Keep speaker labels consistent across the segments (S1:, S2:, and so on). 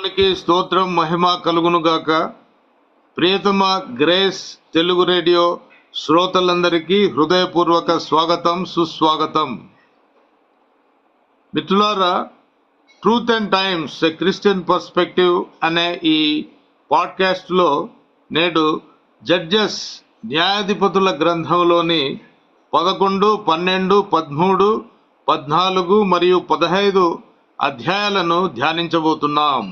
S1: దేవునికి స్తోత్రం మహిమ కలుగును గాక. ప్రియతమ గ్రేస్ తెలుగు రేడియో శ్రోతలందరికీ హృదయపూర్వక స్వాగతం, సుస్వాగతం. మిత్రులారా, truth and times a Christian perspective అనే ఈ పాడ్కాస్ట్లో నేడు జడ్జెస్ న్యాయాధిపతుల గ్రంథంలోని 11, 12, 13, 14 మరియు 15 అధ్యాయాలను ధ్యానించబోతున్నాం.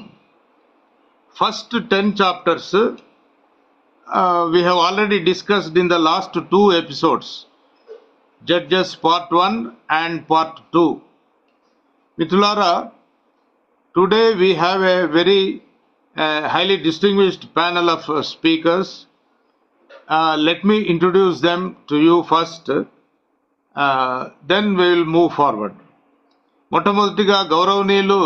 S1: First 10 chapters we have already discussed in the last 2 episodes, Judges part 1 and part 2. Mithullara, today we have a very highly distinguished panel of speakers. Let me introduce them to you first, then we will move forward. మొట్టమొదటిగా గౌరవనీయులు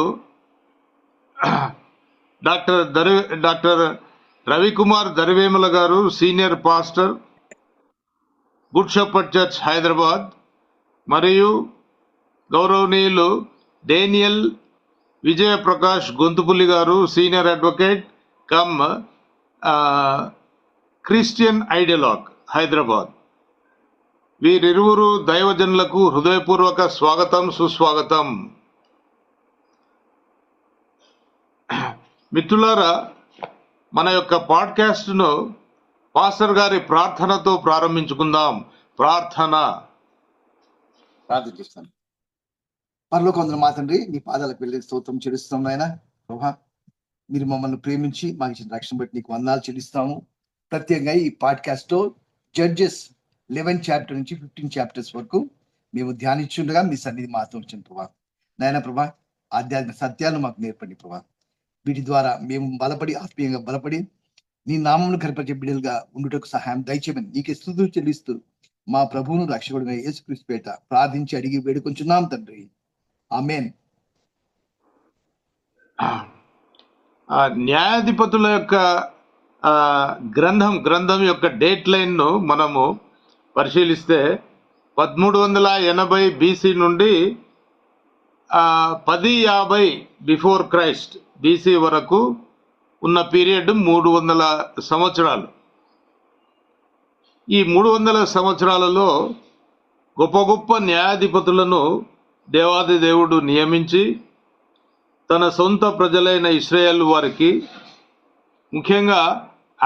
S1: doctor Ravikumar Darivemula గారు, senior pastor, Good Shepherd Church Hyderabad. మరియు గౌరవనీయులు Daniel Vijayaprakash Gonthupulli గారు, senior advocate cum Christian ideologue Hyderabad. వీరిరువురు దైవజనులకు హృదయపూర్వక స్వాగతం, సుస్వాగతం. మిత్రులారా, మన యొక్క పాడ్కాస్ట్ను పాస్టర్ గారి ప్రార్థనతో ప్రారంభించుకుందాం. ప్రార్థిస్తాను.
S2: పరలోకమందున మా తండ్రి, నీ పాదాలకు వెళ్ళి స్తోత్రం చెల్లిస్తున్నాం నాయన. ప్రభా, మీరు మమ్మల్ని ప్రేమించి మాకు ఇచ్చిన రక్షణ బట్టి నీకు వందనాలు చెల్లిస్తాము. ప్రత్యేకంగా ఈ పాడ్కాస్ట్ లో జడ్జెస్ 11 chapter నుంచి 15 chapters వరకు మేము ధ్యానించుండగా మీ సన్నిధి మాతో వచ్చిన ప్రభా. నాయన ప్రభా, ఆధ్యాత్మిక సత్యాలను మాకు నేర్పండి ప్రభా. వీటి ద్వారా మేము బలపడి, ఆత్మీయంగా బలపడి నీ నామమును కనపరిచే బిడ్డలుగా ఉండుటకు సహాయం దయచేయమని నీకే స్తుతులు చెల్లిస్తూ మా ప్రభువును రక్షకుడుగా యేసుక్రీస్తు పేరిట ప్రార్థించి అడిగి వేడుకొంచున్నాం తండ్రి, ఆమేన్.
S1: న్యాయాధిపతుల యొక్క గ్రంథం యొక్క డేట్ లైన్ ను మనము పరిశీలిస్తే 1380 BC నుండి 1050 బిఫోర్ క్రైస్ట్ BC వరకు ఉన్న పీరియడ్ 300 సంవత్సరాలు. ఈ 300 సంవత్సరాలలో గొప్ప గొప్ప న్యాయాధిపతులను దేవాది దేవుడు నియమించి తన సొంత ప్రజలైన ఇశ్రాయేల్ వారికి, ముఖ్యంగా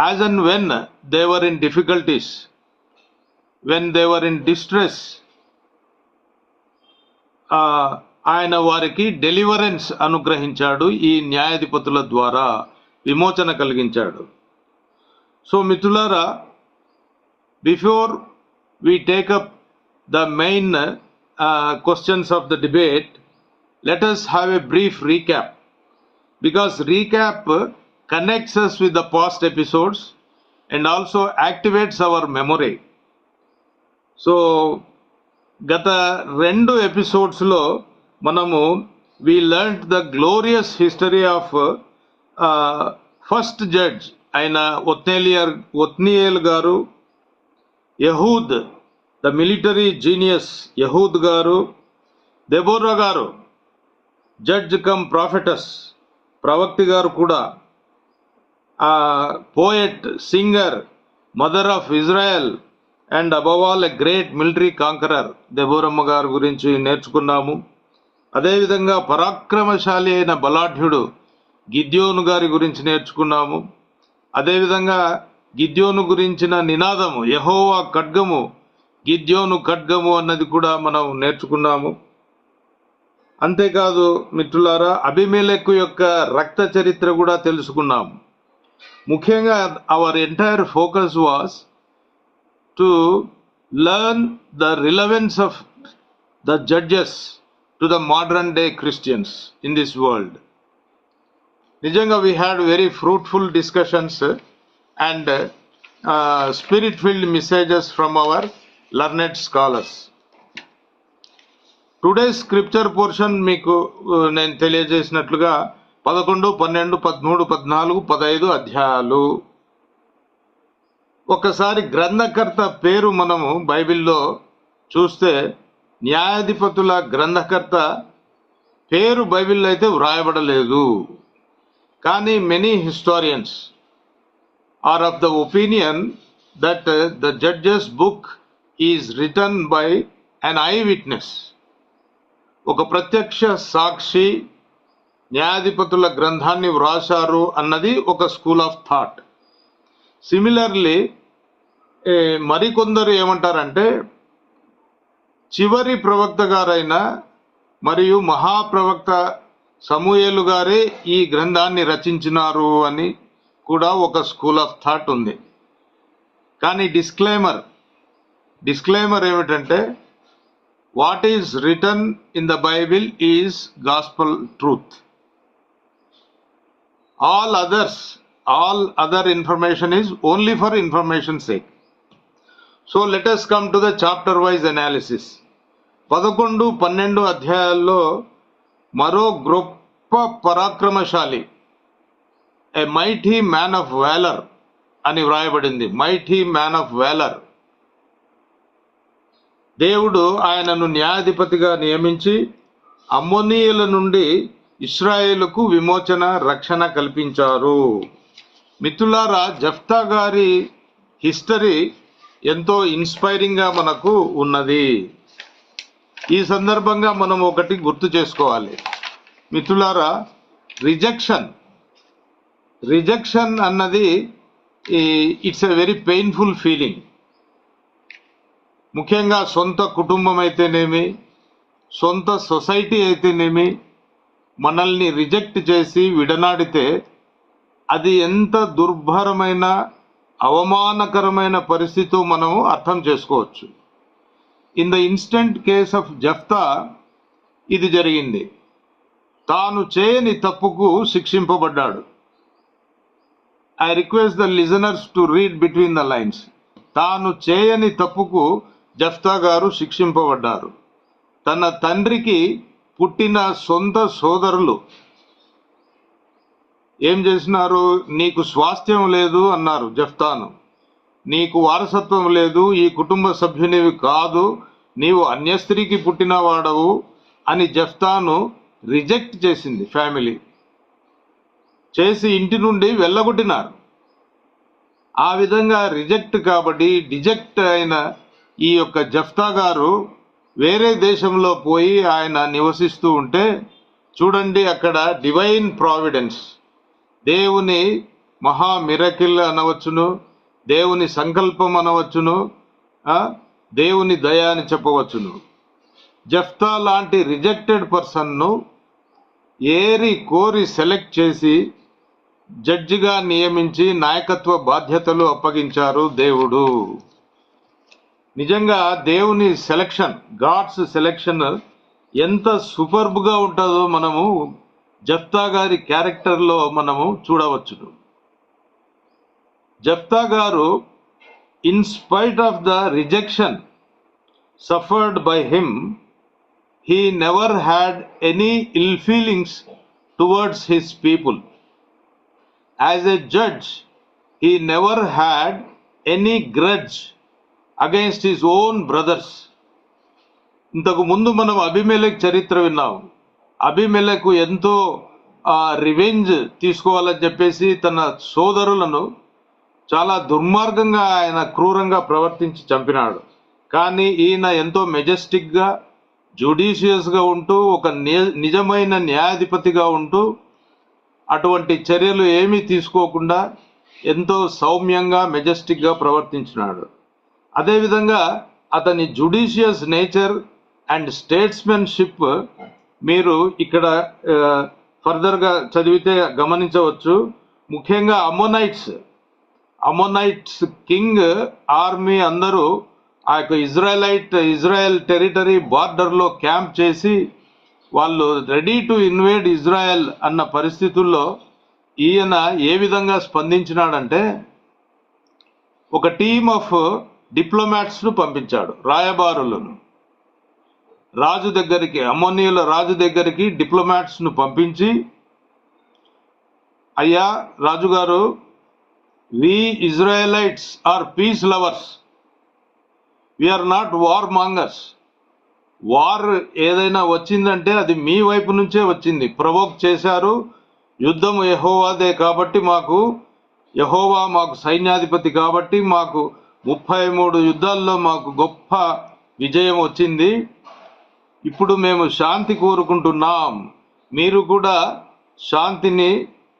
S1: as and when they were in difficulties, when they were in distress, ఆయన వారికి డెలివరెన్స్ అనుగ్రహించాడు. ఈ న్యాయాధిపతుల ద్వారా విమోచన కలిగించాడు. సో మిత్రులారా, before we take up the main questions of the debate, let us have a brief recap, because recap connects us with the past episodes and also activates our memory. So గత 2 ఎపిసోడ్స్లో మనము we learnt the glorious history of first judge అయిన Othniel గారు, Ehud the military genius Ehud గారు, Deborah గారు judge cum prophetess ప్రవక్తి గారు కూడా, poet, singer, mother of Israel and above all a great military conqueror దెబోరమ్మ గారి గురించి నేర్చుకున్నాము. అదేవిధంగా పరాక్రమశాలి అయిన బలాఢ్యుడు గిద్యోను గారి గురించి నేర్చుకున్నాము. అదేవిధంగా గిద్యోను గురించిన నినాదము యెహోవా ఖడ్గము, గిద్యోను ఖడ్గము అన్నది కూడా మనం నేర్చుకున్నాము. అంతేకాదు మిత్రులారా, అబీమెలెకు యొక్క రక్త చరిత్ర కూడా తెలుసుకున్నాము. ముఖ్యంగా our entire focus was to learn the relevance of the judges to the modern day Christians in this world. Nijanga, we had very fruitful discussions and spirit filled messages from our learned scholars. Today's scripture portion మీకు నేను తెలియజేసినట్లుగా 11, 12, 13, 14, 15 అధ్యాయాలు. ఒకసారి గ్రంథకర్త పేరు మనము బైబిల్లో చూస్తే, న్యాయాధిపతుల గ్రంథకర్త పేరు బైబిల్లో అయితే వ్రాయబడలేదు. కానీ many historians are of the opinion that the Judges book is written by an eyewitness. ఒక ప్రత్యక్ష సాక్షి న్యాయాధిపతుల గ్రంథాన్ని వ్రాశారు అన్నది ఒక స్కూల్ ఆఫ్ థాట్. సిమిలర్లీ మరికొందరు ఏమంటారంటే చివరి ప్రవక్త గారైన మరియు మహాప్రవక్త సమూయేలు గారే ఈ గ్రంథాన్ని రచించినారు అని కూడా ఒక స్కూల్ ఆఫ్ థాట్ ఉంది. కానీ డిస్క్లైమర్ ఏమిటంటే what is return in the Bible is gospel truth. All other information is only for information's sake. So let us come to the chapter wise analysis. 11-12 అధ్యాయాల్లో మరో గొప్ప పరాక్రమశాలి, a mighty man of valour అని వ్రాయబడింది. Mighty man of valour. దేవుడు ఆయనను న్యాయాధిపతిగా నియమించి అమ్మోనీయుల నుండి ఇశ్రాయేలుకు విమోచన రక్షణ కల్పించారు. మిత్రులారా, జెఫ్తా గారి హిస్టరీ ఎంతో ఇన్స్పైరింగ్గా మనకు ఉన్నది. ఈ సందర్భంగా మనం ఒకటి గుర్తు చేసుకోవాలి మిత్రులారా, రిజెక్షన్ అన్నది it's a very painful feeling. ముఖ్యంగా సొంత కుటుంబం అయితేనేమి, సొంత సొసైటీ అయితేనేమి మనల్ని రిజెక్ట్ చేసి విడనాడితే అది ఎంత దుర్భరమైన అవమానకరమైన పరిస్థితితో మనము అర్థం చేసుకోవచ్చు. In the instant case of Jephthah ఇది జరిగింది. తాను చేయని తప్పుకు శిక్షింపబడ్డాడు. I request the listeners to read between the lines. తాను చేయని తప్పుకు జెఫ్తా గారు శిక్షింపబడ్డారు. తన తండ్రికి పుట్టిన సొంత సోదరులు ఏం చేసినారు? నీకు స్వాస్థ్యం లేదు అన్నారు జెఫ్తాను. నీకు వారసత్వం లేదు, ఈ కుటుంబ సభ్యునివి కాదు, నీవు అన్య స్త్రీకి పుట్టిన వాడవు అని జెఫ్తాను రిజెక్ట్ చేసింది ఫ్యామిలీ. చేసి ఇంటి నుండి వెళ్ళగొట్టినారు. ఆ విధంగా డిజెక్ట్ అయిన ఈ యొక్క జెఫ్తా గారు వేరే దేశంలో పోయి ఆయన నివసిస్తూ ఉంటే చూడండి, అక్కడ డివైన్ ప్రావిడెన్స్, దేవుని మహా మిరకిల్ అనవచ్చును, దేవుని సంకల్పం అనవచ్చును, దేవుని దయ అని చెప్పవచ్చును. జెఫ్తా లాంటి రిజెక్టెడ్ పర్సన్ను ఏరి కోరి సెలెక్ట్ చేసి జడ్జిగా నియమించి నాయకత్వ బాధ్యతలు అప్పగించారు దేవుడు. నిజంగా దేవుని సెలక్షన్, గాడ్స్ సెలక్షన్ ఎంత సూపర్బ్గా ఉంటుందో మనము జెఫ్తా గారి క్యారెక్టర్లో మనము చూడవచ్చును. జెఫ్తా గారు in spite of the rejection suffered by him, he never had any ill feelings towards his people. As a judge, he never had any grudge against his own brothers. ఇంతకు ముందు మనం అబీమెలెకు చరిత్ర విన్నాం. అబీమెలెకు ఎంతో రివెంజ్ తీసుకోవాలని చెప్పేసి తన సోదరులను చాలా దుర్మార్గంగా ఆయన క్రూరంగా ప్రవర్తించి చంపినాడు. కానీ ఈయన ఎంతో మెజెస్టిక్గా, జ్యుడిషియస్గా ఉంటూ, ఒక నిజమైన న్యాయాధిపతిగా ఉంటూ అటువంటి చర్యలు ఏమీ తీసుకోకుండా ఎంతో సౌమ్యంగా, మెజెస్టిక్గా ప్రవర్తించినాడు. అదేవిధంగా అతని జ్యుడిషియస్ నేచర్ అండ్ స్టేట్స్మెన్షిప్ మీరు ఇక్కడ ఫర్దర్గా చదివితే గమనించవచ్చు. ముఖ్యంగా అమోనైట్స్ కింగ్ ఆర్మీ అందరూ ఆ యొక్క ఇజ్రాయెల్ టెరిటరీ బార్డర్లో క్యాంప్ చేసి వాళ్ళు రెడీ టు ఇన్వేడ్ ఇజ్రాయెల్ అన్న పరిస్థితుల్లో ఈయన ఏ విధంగా స్పందించినాడంటే ఒక టీమ్ ఆఫ్ డిప్లొమాట్స్ను పంపించాడు, రాయబారులను రాజు దగ్గరికి, అమ్మోనీయుల రాజు దగ్గరికి డిప్లొమాట్స్ను పంపించి, అయ్యా రాజుగారు, we Israelites are peace lovers, we are not war mongers. War ఏదైనా వచ్చిందంటే అది మీ వైపు నుంచే వచ్చింది, ప్రవోక్ చేశారు, యుద్ధము యెహోవాదే కాబట్టి యెహోవా మాకు సైన్యాధిపతి కాబట్టి మాకు 33 యుద్ధాల్లో మాకు గొప్ప విజయం వచ్చింది. ఇప్పుడు మేము శాంతి కోరుకుంటున్నాం, మీరు కూడా శాంతిని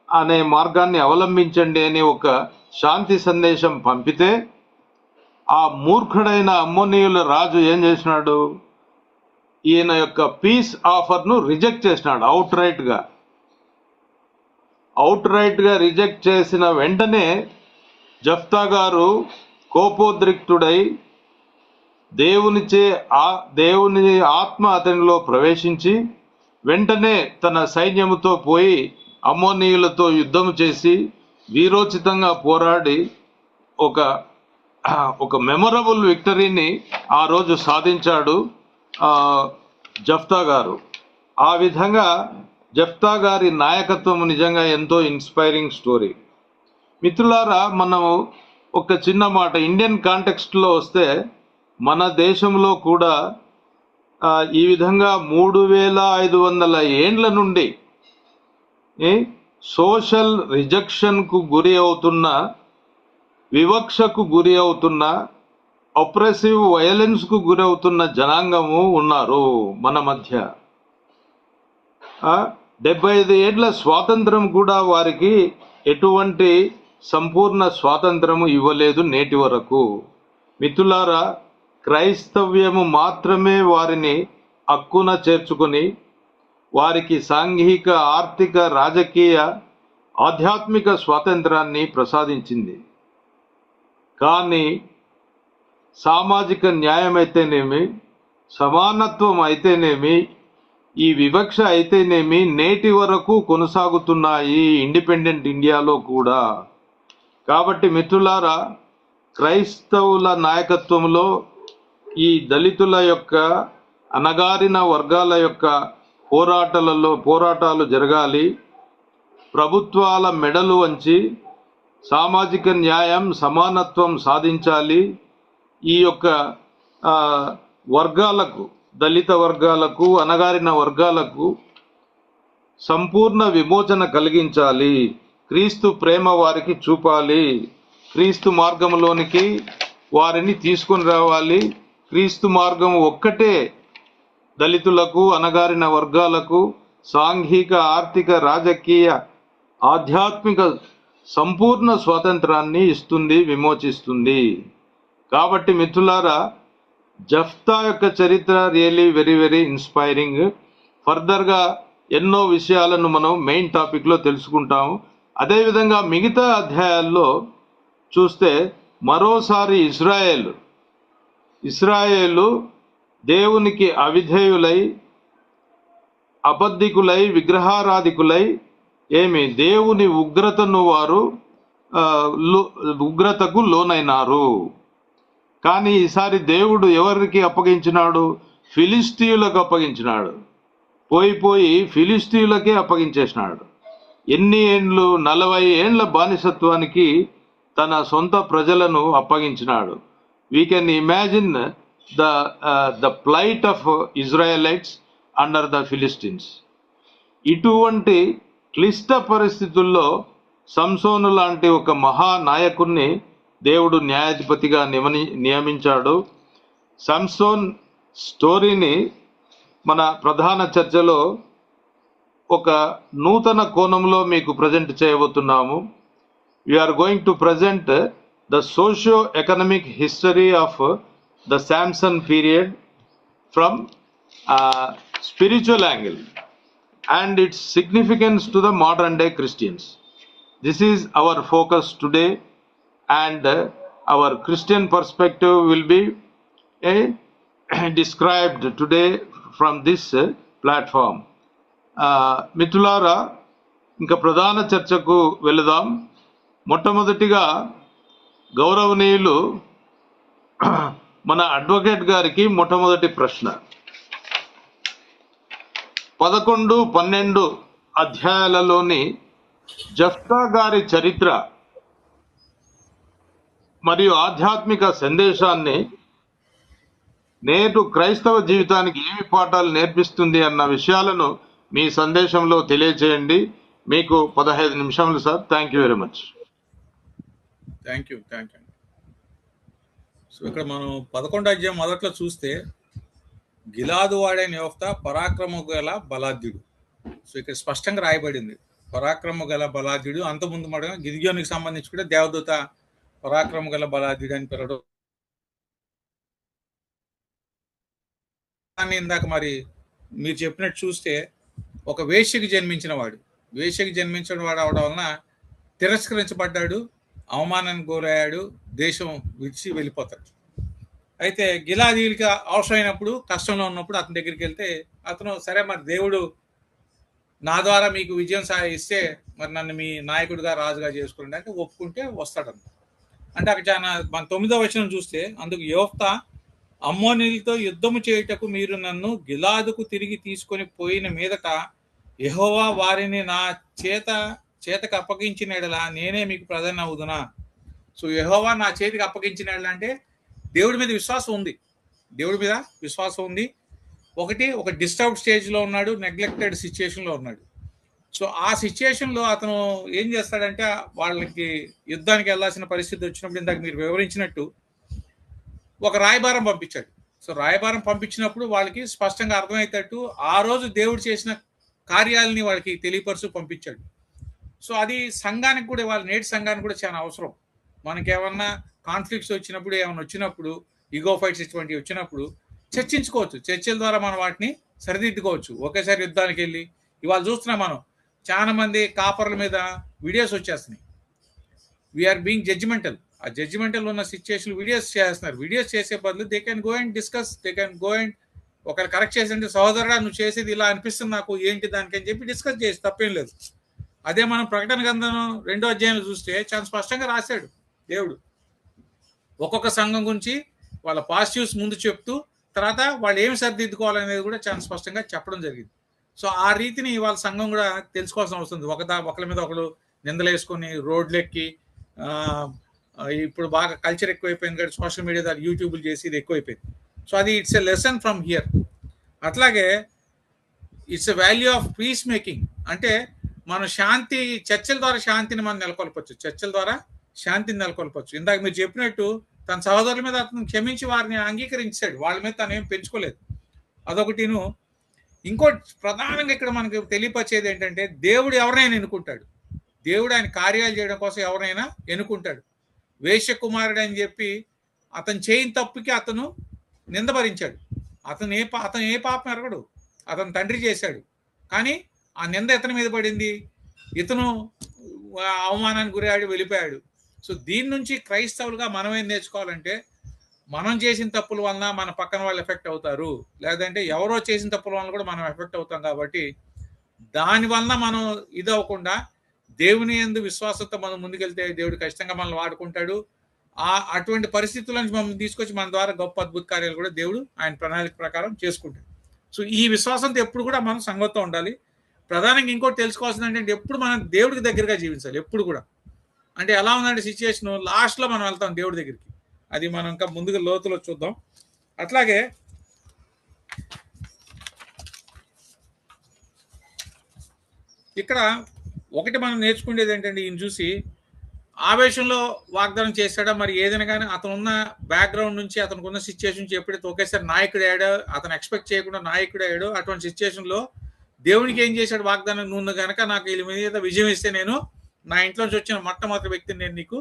S1: అనే మార్గాన్ని అవలంబించండి అని ఒక శాంతి సందేశం పంపితే ఆ మూర్ఖుడైన అమ్మోనీయుల రాజు ఏం చేసినాడు? ఈయన యొక్క పీస్ ఆఫర్ను రిజెక్ట్ చేసినాడు. అవుట్ రైట్ గా రిజెక్ట్ చేసిన వెంటనే జెఫ్తా గారు కోపోద్రిక్తుడై దేవుని ఆత్మ అతనిలో ప్రవేశించి వెంటనే తన సైన్యముతో పోయి అమ్మోనీయులతో యుద్ధం చేసి వీరోచితంగా పోరాడి ఒక మెమొరబుల్ విక్టరీని ఆ రోజు సాధించాడు జెఫ్తా గారు. ఆ విధంగా జెఫ్తా గారి నాయకత్వం నిజంగా ఎంతో ఇన్స్పైరింగ్ స్టోరీ. మిత్రులారా, మనము ఒక చిన్న మాట ఇండియన్ కాంటెక్స్ట్లో వస్తే మన దేశంలో కూడా ఈ విధంగా 3500 ఏండ్ల నుండి సోషల్ రిజెక్షన్కు గురి అవుతున్న, వివక్షకు గురి అవుతున్న, ఆప్రెసివ్ వైలెన్స్కు గురి అవుతున్న జనాంగము ఉన్నారు మన మధ్య. 75 ఏళ్ల స్వాతంత్రం కూడా వారికి ఎటువంటి సంపూర్ణ స్వాతంత్రము ఇవ్వలేదు నేటి వరకు. మిత్రులారా, క్రైస్తవ్యము మాత్రమే వారిని హక్కున చేర్చుకొని వారికి సాంఘిక, ఆర్థిక, రాజకీయ, ఆధ్యాత్మిక స్వాతంత్రాన్ని ప్రసాదించింది. కానీ సామాజిక న్యాయం అయితేనేమి, సమానత్వం అయితేనేమి, ఈ వివక్ష అయితేనేమి నేటి వరకు కొనసాగుతున్నాయి ఇండిపెండెంట్ ఇండియాలో కూడా. కాబట్టి మిత్రులారా, క్రైస్తవుల నాయకత్వంలో ఈ దళితుల యొక్క, అణగారిన వర్గాల యొక్క పోరాటాలు జరగాలి. ప్రభుత్వాల మెడలు వంచి సామాజిక న్యాయం, సమానత్వం సాధించాలి. ఈ యొక్క వర్గాలకు, దళిత వర్గాలకు, అణగారిన వర్గాలకు సంపూర్ణ విమోచన కలిగించాలి. క్రీస్తు ప్రేమ వారికి చూపాలి. క్రీస్తు మార్గంలోనికి వారిని తీసుకొని రావాలి. క్రీస్తు మార్గం ఒక్కటే దళితులకు, అణగారిన వర్గాలకు సాంఘిక, ఆర్థిక, రాజకీయ, ఆధ్యాత్మిక సంపూర్ణ స్వాతంత్రాన్ని ఇస్తుంది, విమోచిస్తుంది. కాబట్టి మిత్రులారా, జెఫ్తా యొక్క చరిత్ర రియలీ వెరీ వెరీ ఇన్స్పైరింగ్. ఫర్దర్గా ఎన్నో విషయాలను మనం మెయిన్ టాపిక్లో తెలుసుకుంటాము. అదేవిధంగా మిగతా అధ్యాయాల్లో చూస్తే మరోసారి ఇస్రాయేలు దేవునికి అవిధేయులై, అబద్ధికులై, విగ్రహారాధికులై దేవుని ఉగ్రతకు లోనైనారు. కానీ ఈసారి దేవుడు ఎవరికి అప్పగించినాడు? ఫిలిస్తీయులకు అప్పగించినాడు. పోయి ఫిలిస్తీయులకే అప్పగించేసినాడు. ఎన్ని ఏండ్లు? 40 ఏండ్ల బానిసత్వానికి తన సొంత ప్రజలను అప్పగించినాడు. We can imagine the plight of Israelites under the Philistines. ఇటువంటి క్లిష్ట పరిస్థితుల్లో సంసోను లాంటి ఒక మహానాయకుణ్ణి దేవుడు న్యాయాధిపతిగా నియమించాడు. సంసోన్ స్టోరీని మన ప్రధాన చర్చలో ఒక నూతన కోణంలో మీకు ప్రజెంట్ చేయబోతున్నాము. We're going to present the socio economic history of the Samson period from spiritual angle and its significance to the modern day Christians. This is our focus today, and our Christian perspective will be described today from this platform. మిత్రులారా, ఇంకా ప్రధాన చర్చకు వెళదాం. మొట్టమొదటిగా గౌరవనీయులు మన advocate గారికి మొట్టమొదటి ప్రశ్న. 11, 12 అధ్యాయాలలోని జెఫ్తా గారి చరిత్ర మరియు ఆధ్యాత్మిక సందేశాన్ని నేడు క్రైస్తవ జీవితానికి ఏమి పాఠాలు నేర్పిస్తుంది అన్న విషయాలను మీ సందేశంలో తెలియజేయండి. మీకు 15 నిమిషములు sir. Thank you very much.
S3: Thank you. So ఇక్కడ మనం 11వ అధ్యాయం మొదట్లో చూస్తే గిలాదు వాడైన యోఫ్తా పరాక్రమ గల బలాఢ్యుడు. సో ఇక్కడ స్పష్టంగా రాయబడింది పరాక్రమ గల బలాఢ్యుడు. అంతకుముందు మాట గిద్యోనికి సంబంధించి కూడా దేవదూత పరాక్రమ గల బలాఢ్యుడు అని పిలవడం. కానీ ఇందాక మరి మీరు చెప్పినట్టు చూస్తే ఒక వేశ్యకి జన్మించిన వాడు అవడం వలన తిరస్కరించబడ్డాడు, అవమానానికి గురయ్యాడు, దేశం విడిచి వెళ్ళిపోతాడు. అయితే గిలాదీలకి అవసరమైనప్పుడు, కష్టంలో ఉన్నప్పుడు అతని దగ్గరికి వెళ్తే అతను సరే మరి దేవుడు నా ద్వారా మీకు విజయం ఇస్తే మరి నన్ను మీ నాయకుడిగా రాజుగా చేసుకోండి అంటే ఒప్పుకుంటే వస్తాడన్న. అంటే అక్కడ చాలా మన 9వ వచనం చూస్తే అందుకు యోఫ్తా అమ్మోనీలతో యుద్ధము చేయుటకు మీరు నన్ను గిలాదుకు తిరిగి తీసుకొని పోయిన మీదట యెహోవా వారిని నా చేతకు అప్పగించిన ఎడల నేనే మీకు ప్రధాని అవుదునా. సో యెహోవా నా చేతికి అప్పగించిన ఎడల అంటే దేవుడి మీద విశ్వాసం ఉంది. ఒక డిస్టర్బ్డ్ స్టేజ్లో ఉన్నాడు, నెగ్లెక్టెడ్ సిచ్యుయేషన్లో ఉన్నాడు. సో ఆ సిచ్యుయేషన్లో అతను ఏం చేస్తాడంటే వాళ్ళకి యుద్ధానికి వెళ్ళాల్సిన పరిస్థితి వచ్చినప్పుడు ఇందాక మీరు వివరించినట్టు ఒక రాయబారం పంపించాడు. సో రాయబారం పంపించినప్పుడు వాళ్ళకి స్పష్టంగా అర్థమయ్యేటట్టు ఆ రోజు దేవుడు చేసిన కార్యాలని వాళ్ళకి తెలియపరుచు పంపించాడు. సో అది సంఘానికి కూడా, వాళ్ళ నేటి సంఘానికి కూడా చాలా అవసరం. మనకేమన్నా కాన్ఫ్లిక్ట్స్ వచ్చినప్పుడు ఈగో ఫైట్స్ ఇటువంటివి వచ్చినప్పుడు చర్చించుకోవచ్చు. చర్చల ద్వారా మనం వాటిని సరిదిద్దుకోవచ్చు. ఒకేసారి యుద్ధానికి వెళ్ళి ఇవాళ చూస్తున్నాం మనం చాలా మంది కాపర్ల మీద వీడియోస్ వచ్చేస్తున్నాయి. We're being judgemental. ఆ జడ్జిమెంటల్ ఉన్న సిచ్యుయేషన్ వీడియోస్ చేస్తున్నారు. వీడియోస్ చేసే బదులు they can go and discuss, they can go and ఒకరు కరెక్ట్ చేసింటే సహోదరుడా నువ్వు చేసేది ఇలా అనిపిస్తుంది నాకు, ఏంటి దానికి అని చెప్పి డిస్కస్ చేసి తప్పేం లేదు. అదే మనం ప్రకటన గ్రంథం 2వ అధ్యాయంలో చూస్తే చాలా స్పష్టంగా రాశాడు దేవుడు. ఒక్కొక్క సంఘం గురించి వాళ్ళ పాజిటివ్స్ ముందు చెప్తూ తర్వాత వాళ్ళు ఏమి సరిదిద్దుకోవాలనేది కూడా చాలా స్పష్టంగా చెప్పడం జరిగింది. సో ఆ రీతిని వాళ్ళ సంఘం కూడా తెలుసుకోవాల్సిన అవసరం ఉంది. ఒకరి మీద ఒకరు నిందలేసుకొని రోడ్లెక్కి ఇప్పుడు బాగా కల్చర్ ఎక్కువైపోయింది కాబట్టి సోషల్ మీడియా ద్వారా యూట్యూబ్లు చేసి ఇది ఎక్కువైపోయింది. సో అది it's a lesson from here. అట్లాగే it's a value of peace making. అంటే మనం చర్చల ద్వారా శాంతిని మనం నెలకొల్పచ్చు. ఇందాక మీరు చెప్పినట్టు తన సహోదరుల మీద అతను క్షమించి వారిని అంగీకరించాడు. వాళ్ళ మీద తను ఏం పెంచుకోలేదు. అదొకటిను. ఇంకోటి ప్రధానంగా ఇక్కడ మనకు తెలియపరిచేది ఏంటంటే దేవుడు ఎవరైనా ఎన్నుకుంటాడు. దేవుడు ఆయన కార్యాలు చేయడం కోసం ఎవరైనా ఎన్నుకుంటాడు. వేశ్య కుమారుడు అని చెప్పి అతను చేయని తప్పుకి అతను నిందభరించాడు. అతను ఏ పాపం ఎరగడు. అతను తండ్రి చేశాడు. కానీ ఆ నింద ఇతని మీద పడింది. ఇతను అవమానానికి గురయ్యాడు, వెళ్ళిపోయాడు. సో దీని నుంచి క్రైస్తవులుగా మనం ఏం నేర్చుకోవాలంటే మనం చేసిన తప్పుల వలన మన పక్కన వాళ్ళు ఎఫెక్ట్ అవుతారు, లేదంటే ఎవరో చేసిన తప్పుల వలన కూడా మనం ఎఫెక్ట్ అవుతాం. కాబట్టి దాని వలన మనం ఇది అవ్వకుండా దేవుని యందు విశ్వాసంతో మనం ముందుకెళ్తే దేవుడు ఖచ్చితంగా మనల్ని వాడుకుంటాడు. అటువంటి పరిస్థితుల నుంచి మనం తీసుకొచ్చి మన ద్వారా గొప్ప అద్భుత కార్యాలు కూడా దేవుడు ఆయన ప్రణాళిక ప్రకారం చేసుకుంటాడు. సో ఈ విశ్వాసంతో ఎప్పుడు కూడా మనం సంఘంతో ఉండాలి. ప్రధానంగా ఇంకోటి తెలుసుకోవాల్సింది ఏంటంటే ఎప్పుడు మనం దేవుడికి దగ్గరగా జీవించాలి. ఎప్పుడు కూడా అంటే ఎలా ఉందంటే సిచ్యుయేషన్ లాస్ట్లో మనం వెళ్తాం దేవుడి దగ్గరికి. అది మనం ఇంకా ముందుగా లోతులో చూద్దాం. అట్లాగే ఇక్కడ ఒకటి మనం నేర్చుకునేది ఏంటంటే ఈయన చూసి ఆవేశంలో వాగ్దానం చేశాడా మరి ఏదైనా కానీ అతను ఉన్న బ్యాక్గ్రౌండ్ నుంచి అతనికి ఉన్న సిచ్యుయేషన్ నుంచి ఎప్పుడైతే ఒకేసారి నాయకుడు అయ్యాడో, అతను ఎక్స్పెక్ట్ చేయకుండా నాయకుడు అయ్యాడో, అటువంటి సిచ్యుయేషన్లో దేవునికి ఏం చేశాడు వాగ్దానం, నువ్వు కనుక నాకు వీళ్ళ మీద విజయం ఇస్తే నేను నా ఇంట్లోంచి వచ్చిన మొట్టమొదటి వ్యక్తిని నేను నీకు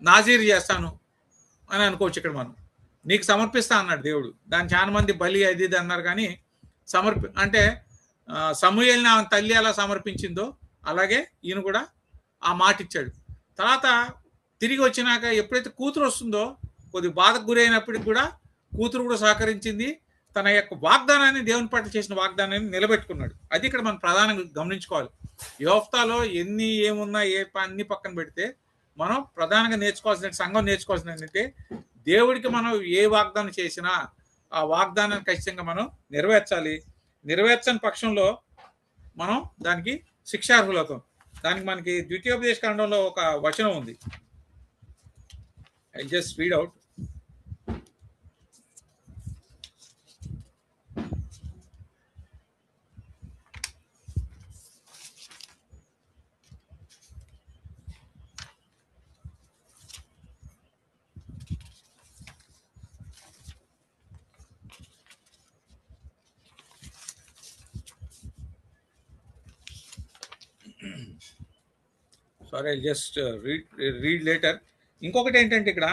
S3: నాజీరు చేస్తాను అని అనుకోవచ్చు. ఇక్కడ మనం నీకు సమర్పిస్తా అన్నాడు దేవుడు. దాని చాలా మంది బలి అది ఇది అన్నారు. కానీ అంటే సమూయేలుని ఆమె తల్లి ఎలా సమర్పించిందో అలాగే ఈయన కూడా ఆ మాట ఇచ్చాడు. తర్వాత తిరిగి వచ్చినాక ఎప్పుడైతే కూతురు వస్తుందో కొద్ది బాధకు గురైనప్పటికి కూడా కూతురు కూడా సహకరించింది. తన యొక్క వాగ్దానాన్ని, దేవుని పట్ల చేసిన వాగ్దానాన్ని నిలబెట్టుకున్నాడు. అది ఇక్కడ మనం ప్రధానంగా గమనించుకోవాలి. యోఫ్తాలో ఏమున్నా అన్ని పక్కన పెడితే మనం ప్రధానంగా సంఘం నేర్చుకోవాల్సింది ఏంటంటే దేవుడికి మనం ఏ వాగ్దానం చేసినా ఆ వాగ్దానాన్ని ఖచ్చితంగా మనం నెరవేర్చాలి. నెరవేర్చని పక్షంలో మనం దానికి శిక్షార్హులవుతాం. దానికి మనకి ద్వితీయోపదేశ కాండంలో ఒక వచనం ఉంది. I just read out. Sorry I just read later. ఇంకొకటి ఏంటంటే ఇక్కడ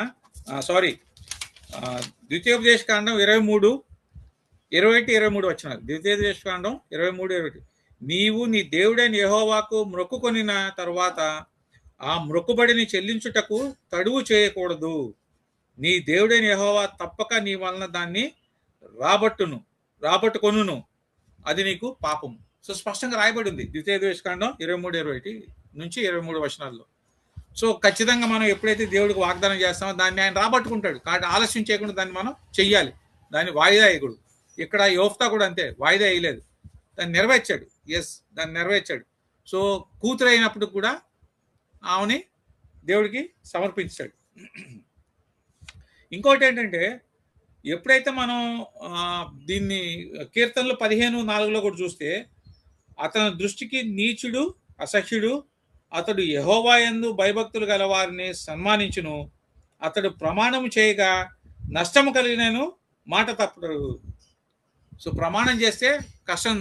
S3: ద్వితీయోపదేశ కాండం 21-23 వచనాలు. ద్వితీయోపదేశ కాండం 23-21. నీవు నీ దేవుడైన యెహోవాకు మొక్కుకొనిన తరువాత ఆ మొక్కుబడిని చెల్లించుటకు తడువు చేయకూడదు. నీ దేవుడైన యెహోవా తప్పక నీ వలన దాన్ని రాబట్టుకొనును, అది నీకు పాపము. సో స్పష్టంగా రాయబడి ఉంది ద్వితీయోపదేశ కాండం 23-23 వచనాల్లో. సో ఖచ్చితంగా మనం ఎప్పుడైతే దేవుడికి వాగ్దానం చేస్తామో దాన్ని ఆయన రాబట్టుకుంటాడు. కాబట్టి ఆలస్యం చేయకుండా దాన్ని మనం చెయ్యాలి, దాన్ని వాయిదా వేయకూడదు. ఇక్కడ యోఫ్తా కూడా అంతే, వాయిదా వేయలేదు, దాన్ని నెరవేర్చాడు. దాన్ని నెరవేర్చాడు. సో కూతురు అయినప్పుడు కూడా ఆమెని దేవుడికి సమర్పించాడు. ఇంకోటి ఏంటంటే ఎప్పుడైతే మనం దీన్ని కీర్తనలు 15:4 కూడా చూస్తే, అతని దృష్టికి నీచుడు అసహ్యుడు, అతడు యెహోవా యందు భయభక్తులు గల వారిని సన్మానించును, అతడు ప్రమాణం చేయగా నష్టము కలిగినను మాట తప్పడు. సో ప్రమాణం చేస్తే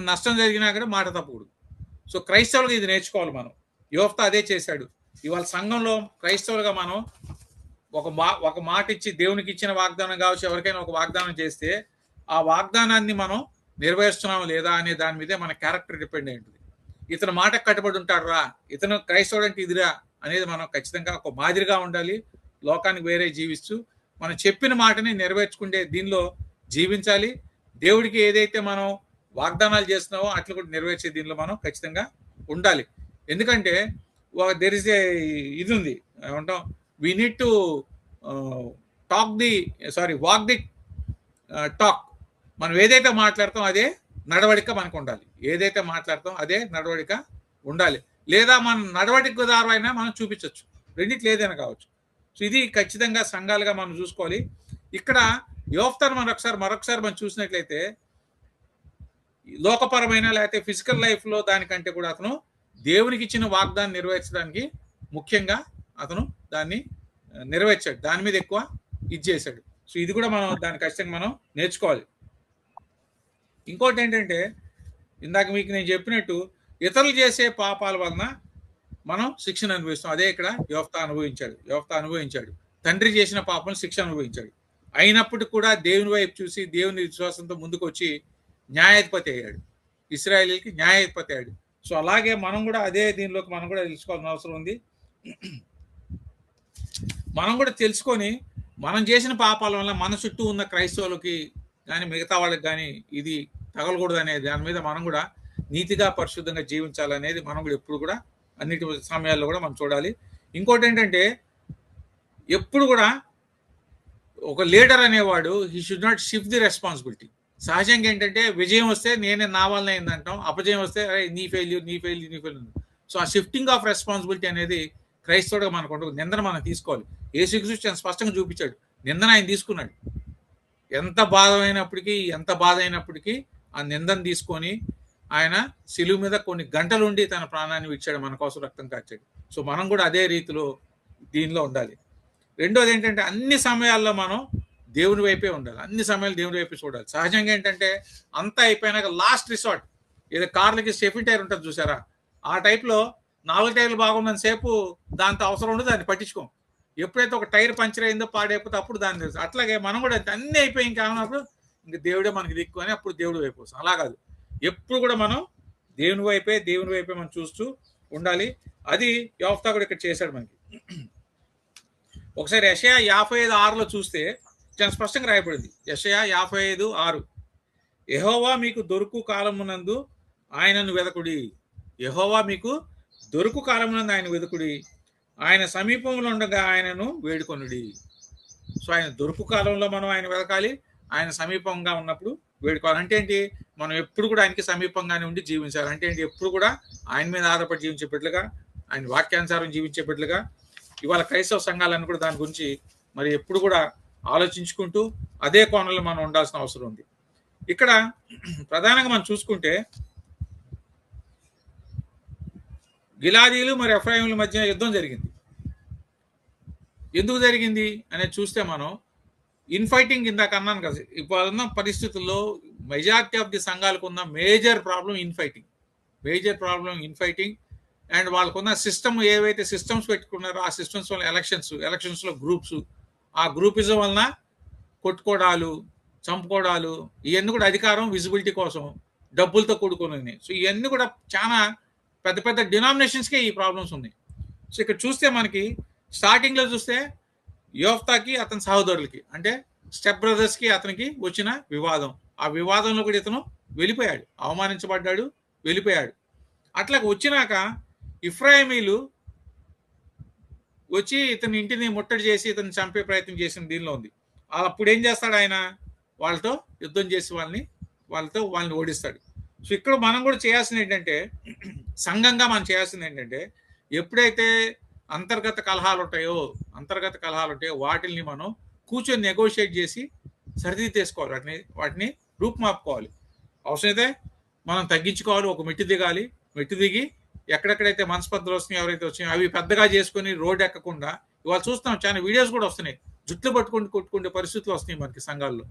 S3: నష్టం జరిగినా కూడా మాట తప్పకూడదు. సో క్రైస్తవులుగా ఇది నేర్చుకోవాలి మనం. యోఫ్తా అదే చేశాడు. ఇవాళ సంఘంలో క్రైస్తవులుగా మనం ఒక మాట ఇచ్చి, దేవునికి ఇచ్చిన వాగ్దానం కావచ్చు, ఎవరికైనా ఒక వాగ్దానం చేస్తే ఆ వాగ్దానాన్ని మనం నెరవేరుస్తున్నాం లేదా అనే దాని మీదే మన క్యారెక్టర్ డిపెండ్ అయి ఉంటుంది. ఇతను మాట కట్టుబడి ఉంటాడు రా, ఇతను క్రైస్తవుడు అంటే ఇదిరా అనేది మనం ఖచ్చితంగా ఒక మాదిరిగా ఉండాలి. లోకానికి వేరే జీవిస్తూ మనం చెప్పిన మాటని నెరవేర్చుకుంటే దీనిలో జీవించాలి. దేవుడికి ఏదైతే మనం వాగ్దానాలు చేస్తున్నామో అట్లా కూడా నెరవేర్చే దీనిలో మనం ఖచ్చితంగా ఉండాలి. ఎందుకంటే దెర్ ఇస్ ఇది ఉంది ఏమంటాం, we need to walk the talk. మనం ఏదైతే మాట్లాడతాం అదే నడవడిక మనకు ఉండాలి. ఏదైతే మాట్లాడతాం అదే నడవడిక ఉండాలి. లేదా మన నడవడిక ద్వారా అయినా మనం చూపించవచ్చు, రెండిట్లు ఏదైనా కావచ్చు. సో ఇది ఖచ్చితంగా సంఘాలుగా మనం చూసుకోవాలి. ఇక్కడ యోఫ్తాను మరొకసారి మనం చూసినట్లయితే లోకపరమైన లేకపోతే ఫిజికల్ లైఫ్లో దానికంటే కూడా అతను దేవునికి ఇచ్చిన వాగ్దాన్ని నెరవేర్చడానికి ముఖ్యంగా అతను దాన్ని నెరవేర్చాడు, దాని మీద ఎక్కువ ఇది చేశాడు. సో ఇది కూడా మనం దాన్ని ఖచ్చితంగా మనం నేర్చుకోవాలి. ఇంకోటి ఏంటంటే ఇందాక మీకు నేను చెప్పినట్టు ఇతరులు చేసే పాపాల వలన మనం శిక్షను అనుభవిస్తాం. అదే ఇక్కడ యోఫ్తా అనుభవించాడు. తండ్రి చేసిన పాపం శిక్ష అనుభవించాడు. అయినప్పటికీ కూడా దేవుని వైపు చూసి దేవుని విశ్వాసంతో ముందుకు వచ్చి న్యాయాధిపతి అయ్యాడు, ఇశ్రాయేలీకి న్యాయాధిపతి అయ్యాడు. సో అలాగే మనం కూడా అదే దీనిలోకి మనం కూడా తెలుసుకోవాల్సిన అవసరం ఉంది. మనం కూడా తెలుసుకొని మనం చేసిన పాపాల వల్ల మన చుట్టూ ఉన్న క్రైస్తవులకి కానీ మిగతా వాళ్ళకి కానీ ఇది తగలకూడదు అనేది దాని మీద మనం కూడా నీతిగా పరిశుద్ధంగా జీవించాలనేది మనం కూడా ఎప్పుడు కూడా అన్నిటి సమయాల్లో కూడా మనం చూడాలి. ఇంకోటి ఏంటంటే ఎప్పుడు కూడా ఒక లీడర్ అనేవాడు he should not shift the responsibility. సహజంగా ఏంటంటే విజయం వస్తే నేనే నా వల్ల అయిందంటాం, అపజయం వస్తే నీ ఫెయిల్యూర్. సో ఆ షిఫ్టింగ్ ఆఫ్ రెస్పాన్సిబిలిటీ అనేది క్రైస్తవుడుగా మనకు ఉంటుంది. నిందన మనం తీసుకోవాలి. యేసుక్రీస్తు స్పష్టంగా చూపించాడు, నిందన ఆయన తీసుకున్నాడు. ఎంత బాధ అయినప్పటికీ ఆ నిందను తీసుకొని ఆయన శిలువ మీద కొన్ని గంటలుండి తన ప్రాణాన్ని విడిచాడు, మన కోసం రక్తం కార్చాడు. సో మనం కూడా అదే రీతిలో దీనిలో ఉండాలి. రెండోది ఏంటంటే అన్ని సమయాల్లో మనం దేవుని వైపే ఉండాలి, అన్ని సమయాలు దేవుని వైపే చూడాలి. సహజంగా ఏంటంటే అంతా అయిపోయినాక లాస్ట్ రిసార్ట్ ఏదో కార్లకి స్టెఫిన్ టైర్ ఉంటుంది చూసారా, ఆ టైప్లో 4 టైర్లు బాగున్నంత సేపు దాంతో అవసరం ఉండదు, దాన్ని పట్టించుకోం. ఎప్పుడైతే ఒక టైర్ పంచర్ అయిందో పాడైపోతే అప్పుడు దాన్ని తెలుసు. అట్లాగే మనం కూడా అన్నీ అయిపోయి ఇంకా అన్నప్పుడు ఇంక దేవుడే మనకి దిక్కు అని అప్పుడు దేవుడి వైపు వస్తాం. అలా కాదు, ఎప్పుడు కూడా మనం దేవుని వైపే మనం చూస్తూ ఉండాలి. అది యోఫ్తా కూడా ఇక్కడ చేశాడు మనకి. ఒకసారి యెషయా 55:6 చూస్తే చాలా స్పష్టంగా రాయబడింది. యెషయా 55:6 యెహోవా మీకు దొరుకు కాలమునందు ఆయనను వెదకుడి. యెహోవా మీకు దొరుకు కాలమునందు ఆయన వెదకుడి, ఆయన సమీపంలో ఉండగా ఆయనను వేడుకొనుడి. సో ఆయన దొరుకు కాలంలో మనం ఆయన వెదకాలి, ఆయన సమీపంగా ఉన్నప్పుడు వేడుకోవాలి. అంటే ఏంటి, మనం ఎప్పుడు కూడా ఆయనకి సమీపంగానే ఉండి జీవించాలి. అంటే ఏంటి, ఎప్పుడు కూడా ఆయన మీద ఆధారపడి జీవించే బిడ్డలుగా, ఆయన వాక్యానుసారం జీవించే బిడ్డలుగా ఇవాళ క్రైస్తవ సంఘాలను కూడా దాని గురించి మరి ఎప్పుడు కూడా ఆలోచించుకుంటూ అదే కోణంలో మనం ఉండాల్సిన అవసరం ఉంది. ఇక్కడ ప్రధానంగా మనం చూసుకుంటే గిలాదీలు మరి ఎఫ్రాయిముల మధ్య యుద్ధం జరిగింది. ఎందుకు జరిగింది అనేది చూస్తే మనం ఇన్ఫైటింగ్ ఇందాక అన్నాను కదా, ఇప్పుడున్న పరిస్థితుల్లో మెజారిటీ ఆఫ్ ది సంఘాలకు ఉన్న మేజర్ ప్రాబ్లం ఇన్ఫైటింగ్. అండ్ వాళ్ళకున్న సిస్టమ్ ఏవైతే సిస్టమ్స్ పెట్టుకున్నారో ఆ సిస్టమ్స్ వల్ల ఎలక్షన్స్లో గ్రూప్స్, ఆ గ్రూపిజం వలన కొట్టుకోవడాలు, చంపుకోవడాలు, ఇవన్నీ కూడా అధికారం, విజిబిలిటీ కోసం డబ్బులతో కూడుకుని. సో ఇవన్నీ కూడా చాలా పెద్ద పెద్ద డినామినేషన్స్కే ఈ ప్రాబ్లమ్స్ ఉన్నాయి. సో ఇక్కడ చూస్తే మనకి స్టార్టింగ్లో చూస్తే యోఫ్తాకి అతని సహోదరులకి అంటే స్టెప్ బ్రదర్స్కి అతనికి వచ్చిన వివాదం. ఆ వివాదంలో కూడా ఇతను వెళ్ళిపోయాడు, అవమానించబడ్డాడు, వెళ్ళిపోయాడు. అట్లా వచ్చినాక ఇఫ్రాయిమీలు వచ్చి ఇతని ఇంటిని ముట్టడి చేసి ఇతను చంపే ప్రయత్నం చేసిన దీనిలో ఉంది. అప్పుడు ఏం చేస్తాడు ఆయన? వాళ్ళతో యుద్ధం చేసి వాళ్ళని ఓడిస్తాడు. సో ఇక్కడ మనం కూడా చేయాల్సింది ఏంటంటే, సంఘంగా మనం చేయాల్సింది ఏంటంటే, ఎప్పుడైతే అంతర్గత కలహాలు ఉంటాయో వాటిని మనం కూర్చొని నెగోషియేట్ చేసి సరిదిద్దేసుకోవాలి, వాటిని రూపుమాపుకోవాలి. అవసరమైతే మనం తగ్గించుకోవాలి, ఒక మెట్టు దిగి ఎక్కడెక్కడైతే మనస్పర్ధలు వస్తున్నాయి, ఎవరైతే వచ్చినాయో అవి పెద్దగా చేసుకుని రోడ్డు ఎక్కకుండా, ఇవాళ చూస్తున్నాం చాలా వీడియోస్ కూడా వస్తున్నాయి, జుట్లు పట్టుకుంటూ కొట్టుకునే పరిస్థితులు వస్తున్నాయి మనకి సంఘాల్లో.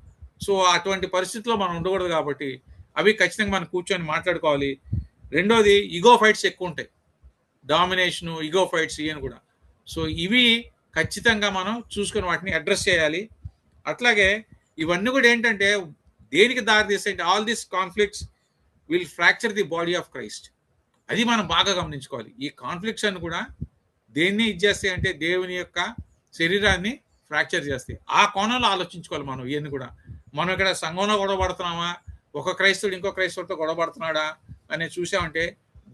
S3: సో అటువంటి పరిస్థితుల్లో మనం ఉండకూడదు కాబట్టి అవి ఖచ్చితంగా మనం కూర్చొని మాట్లాడుకోవాలి. రెండోది, ఈగో ఫైట్స్ ఎక్కువ ఉంటాయి, డామినేషను, ఈగో ఫైట్స్ ఇవన్నీ కూడా. సో ఇవి ఖచ్చితంగా మనం చూసుకొని వాటిని అడ్రస్ చేయాలి. అట్లాగే ఇవన్నీ కూడా ఏంటంటే దేనికి దారి తీస్తాయంటే, all these conflicts will fracture the body of Christ. అది మనం బాగా గమనించుకోవాలి. ఈ కాన్ఫ్లిక్ట్స్ అని కూడా దేన్ని ఇచ్చేస్తాయి అంటే దేవుని యొక్క శరీరాన్ని ఫ్రాక్చర్ చేస్తాయి. ఆ కోణంలో ఆలోచించుకోవాలి మనం. ఇవన్నీ కూడా మనం ఇక్కడ సంఘంలో గొడవ పడుతున్నామా, ఒక క్రైస్తవుడు ఇంకో క్రైస్తవుడితో గొడవ పడుతున్నాడా అనేది చూసామంటే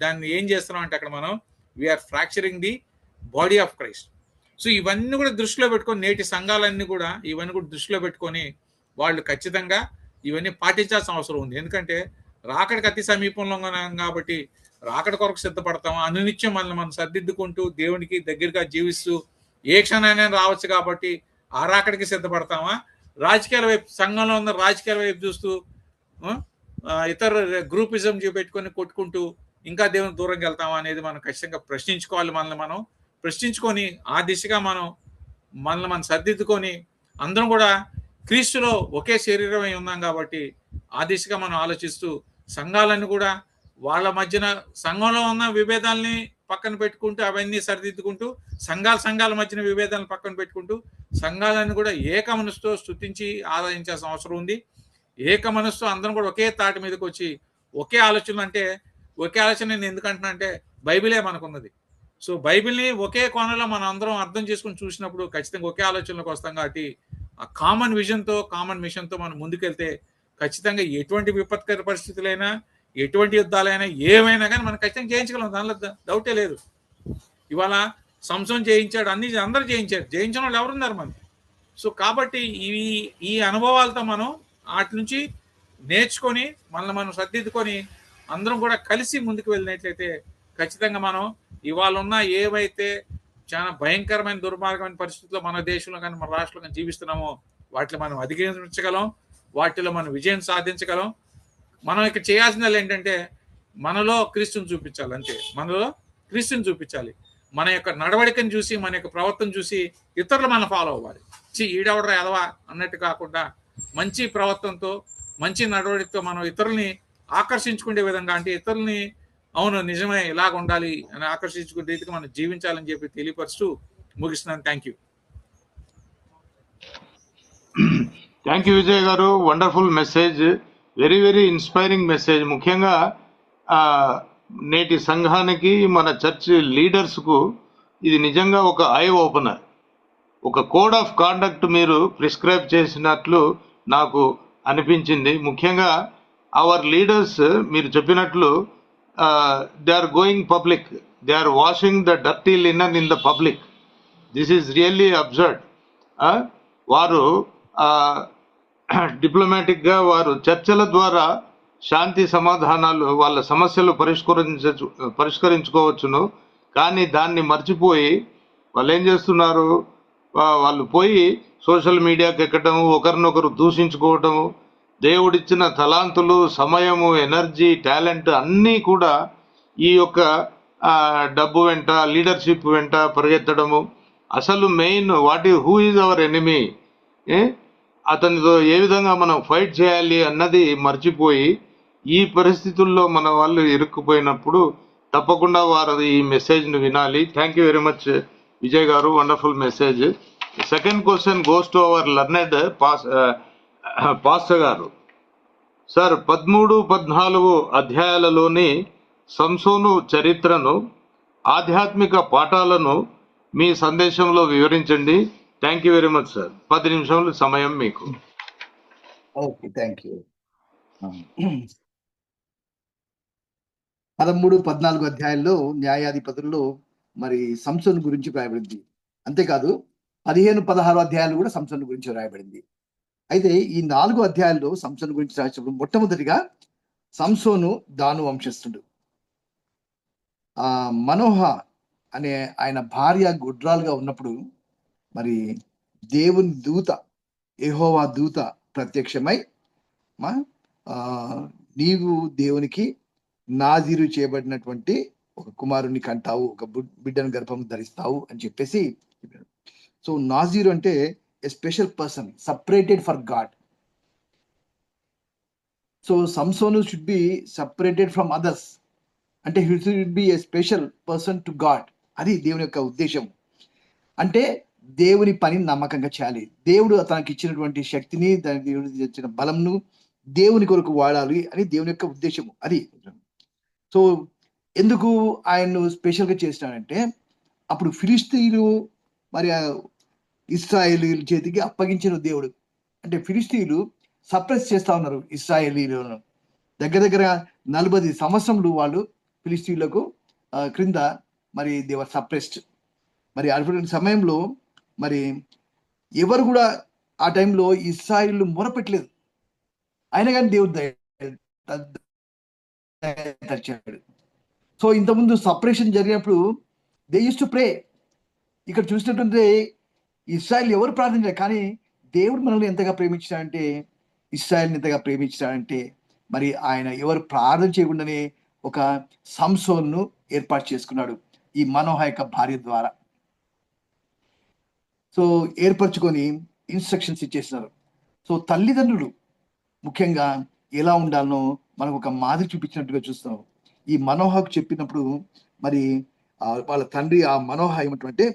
S3: దాన్ని ఏం చేస్తున్నాం అంటే అక్కడ మనం we're fracturing the body of Christ. So ఇవన్నీ కూడా దృష్టిలో పెట్టుకొని నేటి సంఘాలన్నీ కూడా ఇవన్నీ కూడా దృష్టిలో పెట్టుకొని వాళ్ళు ఖచ్చితంగా ఇవన్నీ పాటించాల్సిన అవసరం ఉంది. ఎందుకంటే రాకడికి అతి సమీపంలో ఉన్నాం కాబట్టి రాకడ కొరకు సిద్ధపడతామా, అనునిత్యం మనల్ని మనం సర్దిద్దుకుంటూ దేవునికి దగ్గరగా జీవిస్తూ ఏ క్షణాన్ని రావచ్చు కాబట్టి ఆ రాకడికి సిద్ధపడతామా, రాజకీయాల వైపు, సంఘంలో ఉన్న రాజకీయాల వైపు చూస్తూ ఇతర గ్రూపిజం పెట్టుకొని కొట్టుకుంటూ ఇంకా దేవుని దూరంగా వెళ్తామా అనేది మనం ఖచ్చితంగా ప్రశ్నించుకోవాలి. మనల్ని మనం ప్రశ్నించుకొని ఆ దిశగా మనల్ని మనం సర్దిద్దుకొని అందరం కూడా క్రీస్తులో ఒకే శరీరమై ఉన్నాం కాబట్టి ఆ దిశగా మనం ఆలోచిస్తూ సంఘాలన్నీ కూడా వాళ్ళ మధ్యన సంఘంలో ఉన్న విభేదాలని పక్కన పెట్టుకుంటూ అవన్నీ సరిదిద్దుకుంటూ సంఘాల మధ్యన విభేదాలను పక్కన పెట్టుకుంటూ సంఘాలను కూడా ఏక మనసుతో స్తుతించి ఆరాధించాల్సిన అవసరం ఉంది. ఏక మనసుతో అందరం కూడా ఒకే తాటి మీదకి వచ్చి ఒకే ఆలోచన. అంటే ఒకే ఆలోచన నేను ఎందుకంటున్నా అంటే బైబిలే మనకున్నది. సో బైబిల్ని ఒకే కోణంలో మనం అందరం అర్థం చేసుకుని చూసినప్పుడు ఖచ్చితంగా ఒకే ఆలోచనలోకి వస్తాం. కాబట్టి ఆ కామన్ విజన్తో, కామన్ మిషన్తో మనం ముందుకెళ్తే ఖచ్చితంగా ఎటువంటి విపత్కర పరిస్థితులైనా, ఎటువంటి యుద్ధాలైనా, ఏమైనా కానీ మనం ఖచ్చితంగా జయించగలం, దానిలో డౌటే లేదు. ఇవాళ సంసోన్ జయించాడు, అందరూ జయించిన వాళ్ళు ఎవరున్నారు మనకి. సో కాబట్టి ఈ అనుభవాలతో మనం వాటి నుంచి నేర్చుకొని మనల్ని మనం సర్దిద్దుకొని అందరం కూడా కలిసి ముందుకు వెళ్ళినట్లయితే ఖచ్చితంగా మనం ఇవాళ ఉన్న ఏవైతే చాలా భయంకరమైన దుర్మార్గమైన పరిస్థితుల్లో మన దేశంలో కానీ మన రాష్ట్రంలో కానీ జీవిస్తున్నామో వాటిని మనం అధిగమించగలం, వాటిలో మనం విజయం సాధించగలం. మనం ఇక్కడ చేయాల్సింది ఏంటంటే మనలో క్రీస్తుని చూపించాలి. అంతే, మనలో క్రీస్తుని చూపించాలి. మన యొక్క నడవడికను చూసి, మన యొక్క ప్రవర్తన చూసి ఇతరులు మనం ఫాలో అవ్వాలి. ఈడవడరా ఎదవా అన్నట్టు కాకుండా మంచి ప్రవర్తనతో, మంచి నడవడికతో మనం ఇతరుల్ని ఆకర్షించుకునే విధంగా, అంటే ఇతరుల్ని అవును నిజమే ఇలాగ ఉండాలి అని ఆకర్షించుకునే రీతికి మనం జీవించాలని చెప్పి తెలియపరుస్తూ ముగిస్తున్నాను. Thank you.
S1: Thank you Vijay garu, wonderful message, very very inspiring message. ముఖ్యంగా నేటి సంఘానికి, మన చర్చ్ లీడర్స్కు ఇది నిజంగా ఒక ఐ ఓపెనర్, ఒక కోడ్ ఆఫ్ కాండక్ట్ మీరు ప్రిస్క్రైబ్ చేసినట్లు నాకు అనిపించింది. ముఖ్యంగా అవర్ లీడర్స్ మీరు చెప్పినట్లు they are going public, they are washing the dirty linen in the public. This is really absurd. వారు డిప్లొమాటిక్గా వారు చర్చల ద్వారా శాంతి సమాధానాలు, వాళ్ళ సమస్యలు పరిష్కరించుకోవచ్చును. కానీ దాన్ని మర్చిపోయి వాళ్ళు ఏం చేస్తున్నారు, వాళ్ళు పోయి సోషల్ మీడియాకి ఎక్కడము, ఒకరినొకరు దూషించుకోవటము, దేవుడిచ్చిన తలాంతులు, సమయము, ఎనర్జీ, టాలెంట్ అన్నీ కూడా ఈ యొక్క డబ్బు వెంట, లీడర్షిప్ వెంట పరిగెత్తడము. అసలు main who is our enemy, అతనితో ఏ విధంగా మనం ఫైట్ చేయాలి అన్నది మర్చిపోయి ఈ పరిస్థితుల్లో మన వాళ్ళు ఇరుక్కుపోయినప్పుడు తప్పకుండా వారు ఈ మెసేజ్ను వినాలి. Thank you very much Vijay garu, wonderful message. Second question goes to our learned pastor garu. Sir, 13-14 అధ్యాయాలలోని సంసోను చరిత్రను, ఆధ్యాత్మిక పాఠాలను మీ సందేశంలో వివరించండి. Thank you very much sir. 10 నిమిషాలు సమయం మీకు.
S2: Okay, thank you. 13-14 అధ్యాయాల్లో న్యాయాధిపతుల్లో మరి సంసోను గురించి రాయబడింది. అంతేకాదు 15-16 అధ్యాయాలు కూడా సంసోను గురించి రాయబడింది. అయితే ఈ 4 అధ్యాయాల్లో సంసోను గురించి రాసినప్పుడు మొట్టమొదటిగా సంసోను దాను వంశస్థుడు. మనోహ అనే ఆయన భార్య గుడ్రాలుగా ఉన్నప్పుడు మరి దేవుని దూత, యెహోవా దూత ప్రత్యక్షమై నీవు దేవునికి నాజీరు చేయబడినటువంటి ఒక కుమారుని కంటావు, ఒక బిడ్డను గర్భం ధరిస్తావు అని చెప్పేసి చెప్పాడు. సో నాజీరు అంటే a special person separated for God. So సంసోను should be separated from others, అంటే he should be a special person to God. అది దేవుని యొక్క ఉద్దేశం. అంటే దేవుని పని నమ్మకంగా చేయాలి. దేవుడు తనకి ఇచ్చినటువంటి శక్తిని, దానికి దేవుడు ఇచ్చిన బలంను దేవుని కొరకు వాడాలి అని దేవుని యొక్క ఉద్దేశము. అది సో ఎందుకు ఆయన్ను స్పెషల్గా చేసినాడంటే అప్పుడు ఫిలిస్తీయులు మరి ఇశ్రాయేలీల చేతికి అప్పగించిన దేవుడు. అంటే ఫిలిస్తీయులు సప్రెస్ చేస్తా ఉన్నారు ఇశ్రాయేలీలను. దగ్గర 40 సంవత్సరములు వాళ్ళు ఫిలిస్తీయులకు క్రింద మరి దేవర్ సప్రెస్డ్. మరి అటువంటి సమయంలో మరి ఎవరు కూడా ఆ టైంలో ఇశ్రాయేలు మొరపెట్టలేదు. అయినా కానీ దేవుడు తెచ్చాడు. సో ఇంతకుముందు సపరేషన్ జరిగినప్పుడు దే యూస్ టు ప్రే. ఇక్కడ చూసినట్టుంటే ఇశ్రాయేల్ ఎవరు ప్రార్థించారు, కానీ దేవుడు మనల్ని ఎంతగా ప్రేమించాడంటే, ఇశ్రాయేల్ని ఎంతగా ప్రేమించాడంటే మరి ఆయన ఎవరు ప్రార్థన చేయకుండానే ఒక సంసోన్ను ఏర్పాటు చేసుకున్నాడు ఈ మనోహ యొక్క భార్య ద్వారా. సో ఏర్పరచుకొని ఇన్స్ట్రక్షన్స్ ఇచ్చేసినారు. సో తల్లిదండ్రులు ముఖ్యంగా ఎలా ఉండాలనో మనకు ఒక మాదిరి చూపించినట్టుగా చూస్తాం. ఈ మనోహకు చెప్పినప్పుడు మరి వాళ్ళ తండ్రి ఆ మనోహ ఏమంటే,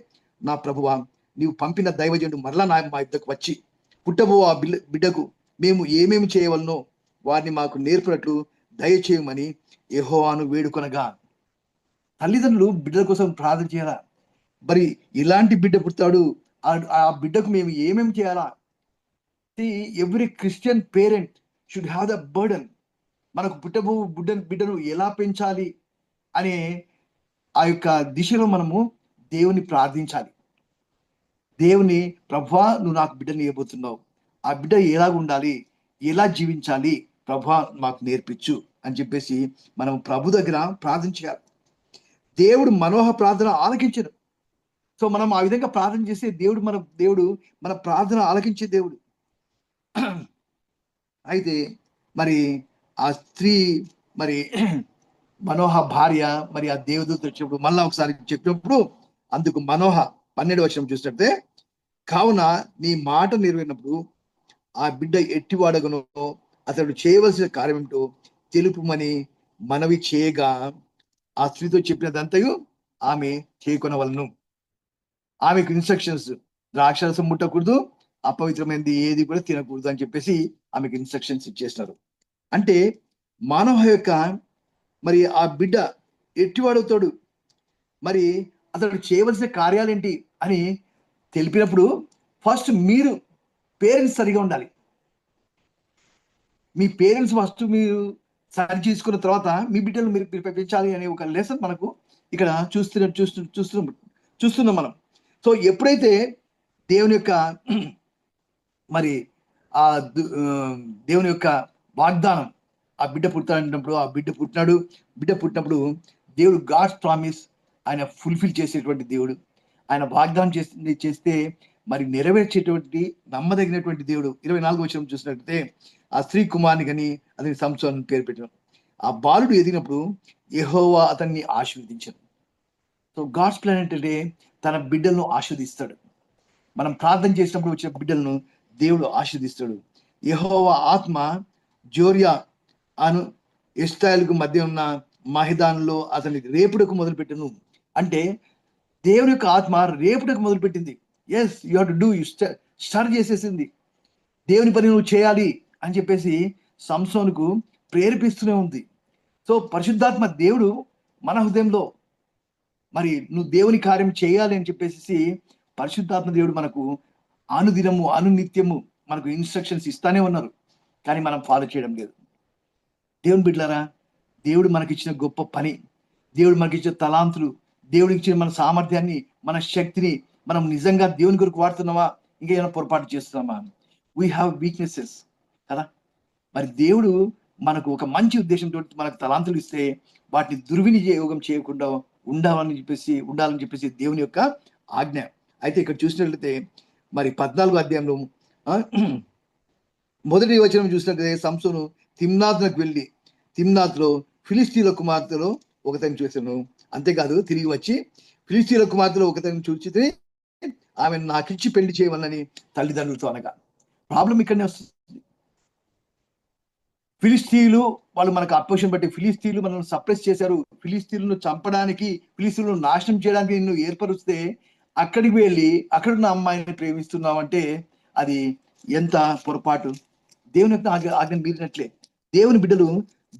S2: నా ప్రభువా, నీవు పంపిన దైవజనుడు మరలా మా యుద్ధకు వచ్చి పుట్టబో ఆ బిడ్డకు మేము ఏమేమి చేయవలనో వారిని మాకు నేర్పినట్లు దయచేయమని యెహోవాను వేడుకొనగా. తల్లిదండ్రులు బిడ్డల కోసం ప్రార్థన చేయాలా? మరి ఇలాంటి బిడ్డ పుడతాడు, ఆ బిడ్డకు మేము ఏమేమి చేయాలా? Every Christian parent should have the burden. మనకు పుట్టబో బిడ్డను ఎలా పెంచాలి అనే ఆ యొక్క దిశలో మనము దేవుని ప్రార్థించాలి. దేవుని, ప్రభువా, నువ్వు నాకు బిడ్డను ఇవ్వబోతున్నావు, ఆ బిడ్డ ఎలాగ ఉండాలి, ఎలా జీవించాలి, ప్రభువా మాకు నేర్పించు అని చెప్పేసి మనం ప్రభు దగ్గర ప్రార్థించాలి. దేవుడు మనోహ ప్రార్థన ఆలకించడు. సో మనం ఆ విధంగా ప్రార్థన చేస్తే దేవుడు మన ప్రార్థన ఆలకించే దేవుడు. అయితే మరి ఆ స్త్రీ మరి మనోహ భార్య మరి ఆ దేవదూత వచ్చినప్పుడు మళ్ళా ఒకసారి చెప్పినప్పుడు అందుకు మనోహ 12వ వచనం చూసినట్టే, కావున నీ మాట నెరవేరినప్పుడు ఆ బిడ్డ ఎట్టివాడగనో అతడు చేయవలసిన కార్యం ఏమిటో తెలుపుమని మనవి చేయగా ఆ స్త్రీతో చెప్పినదంతయు ఆమె చేయకొనవలను. ఆమెకు ఇన్స్ట్రక్షన్స్, ద్రాక్షరసం ముట్టకూడదు, అపవిత్రమైనది ఏది కూడా తినకూడదు అని చెప్పేసి ఆమెకు ఇన్స్ట్రక్షన్స్ ఇచ్చేసినారు. అంటే మానవ యొక్క మరి ఆ బిడ్డ ఎట్టివాడవుతాడు, మరి అతడు చేయవలసిన కార్యాలేంటి అని తెలిపినప్పుడు ఫస్ట్ మీరు పేరెంట్స్ సరిగా ఉండాలి. మీ పేరెంట్స్ ఫస్ట్ మీరు సరి చేసుకున్న తర్వాత మీ బిడ్డలు మీరు పెంచాలి అనే ఒక లెసన్ మనకు ఇక్కడ చూస్తున్నాం మనం. సో ఎప్పుడైతే దేవుని యొక్క మరి ఆ దేవుని యొక్క వాగ్దానం ఆ బిడ్డ పుడతాడంటున్నప్పుడు ఆ బిడ్డ పుట్టినప్పుడు దేవుడు గాడ్స్ ప్రామిస్ ఆయన ఫుల్ఫిల్ చేసేటువంటి దేవుడు. ఆయన వాగ్దానం చేస్తే మరి నెరవేర్చేటువంటి నమ్మదగినటువంటి దేవుడు. 24వ వచనం చూసినట్లయితే ఆ స్త్రీ కుమారుని కానీ అతని సంసోను పేరు పెట్టడం. ఆ బాలుడు ఎదిగినప్పుడు యెహోవా అతన్ని ఆశీర్వదించాడు. సో గాడ్స్ ప్లాన్ ఏంటంటే తన బిడ్డలను ఆశీర్వదిస్తాడు. మనం ప్రార్థన చేసినప్పుడు వచ్చిన బిడ్డలను దేవుడు ఆశీర్వదిస్తాడు. యెహోవా ఆత్మ జోరియా అను ఇశ్రాయేలుకు మధ్య ఉన్న మహిదాన్లో అతని రేపుటకు మొదలుపెట్టను. అంటే దేవుని యొక్క ఆత్మ రేపుటకు మొదలుపెట్టింది. As you have to do, start చేసేసింది. దేవుని పని నువ్వు చేయాలి అని చెప్పేసి సంసోనుకు ప్రేరేపిస్తూనే ఉంది. సో పరిశుద్ధాత్మ దేవుడు మన హృదయంలో మరి నువ్వు దేవుని కార్యం చేయాలి అని చెప్పేసి పరిశుద్ధాత్మ దేవుడు మనకు అనుదినము అనునిత్యము మనకు ఇన్స్ట్రక్షన్స్ ఇస్తానే ఉన్నారు. కానీ మనం ఫాలో చేయడం లేదు. దేవుని బిడ్డలారా, దేవుడు మనకిచ్చిన గొప్ప పని, దేవుడు మనకిచ్చిన తలాంతులు, దేవుడికి ఇచ్చిన మన సామర్థ్యాన్ని, మన శక్తిని మనం నిజంగా దేవుని కొరకు వాడుతున్నామా, ఇంకా ఏమైనా పొరపాటు చేస్తున్నామా? వీ హ్యావ్ వీక్నెసెస్ కదా. మరి దేవుడు మనకు ఒక మంచి ఉద్దేశంతో మనకు తలాంతులు ఇస్తే వాటిని దుర్వినియోగం చేయకుండా ఉండాలని చెప్పేసి దేవుని యొక్క ఆజ్ఞ. అయితే ఇక్కడ చూసినట్లయితే మరి 14వ అధ్యాయంలో మొదటి వచనం చూసినట్లయితే సంసోను తిమ్నాతునకు వెళ్ళి తిమ్నాతులో ఫిలిస్తీన్ల కుమార్తెలో ఒకతని చూశాను. అంతేకాదు తిరిగి వచ్చి ఫిలిస్తీన్ల కుమార్తెలో ఒకతని చూసి ఆమె నాకిచ్చి పెళ్లి చేయవలని తల్లిదండ్రులతో అనగా. ప్రాబ్లం ఇక్కడనే వస్తుంది. ఫిలిస్తీన్లు వాళ్ళు మనకు అపోజిషన్ బట్టి ఫిలిస్తీన్లు మనల్ని సప్రెస్ చేశారు. ఫిలిస్తీన్లను చంపడానికి, ఫిలిస్తీన్లను నాశనం చేయడానికి నిన్ను ఏర్పరిస్తే అక్కడికి వెళ్ళి అక్కడున్న అమ్మాయిని ప్రేమిస్తున్నామంటే అది ఎంత పొరపాటు. దేవుని యొక్క ఆజ్ఞను మీరినట్లే. దేవుని బిడ్డలు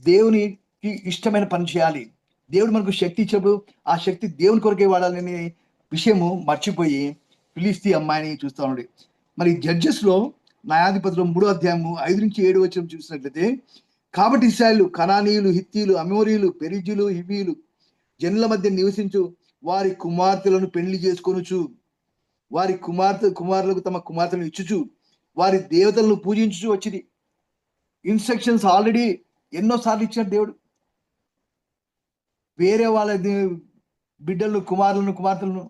S2: దేవునికి ఇష్టమైన పని చేయాలి. దేవుడు మనకు శక్తి ఇచ్చినప్పుడు ఆ శక్తి దేవుని కొరకే వాడాలనే విషయము మర్చిపోయి ఫిలిస్తీ అమ్మాయిని చూస్తా ఉన్నాడు. మరి జడ్జెస్ లో న్యాయాధిపతిలో 3వ అధ్యాయము 5 నుంచి 7 వచనం చూసినట్లయితే, కాబట్టి ఇశ్రాయేలు కనానీయులు, హిత్తీలు, అమోరీయులు, పెరిజీలు, హివీయులు జనుల మధ్య నివసించు వారి కుమార్తెలను పెళ్లి చేసుకొనుచు, వారి కుమారులకు తమ కుమార్తెలను ఇచ్చుచు, వారి దేవతలను పూజించుచు వచ్చింది. ఇన్స్ట్రక్షన్స్ ఆల్రెడీ ఎన్నోసార్లు ఇచ్చాడు దేవుడు. వేరే వాళ్ళ బిడ్డలను, కుమార్తెలను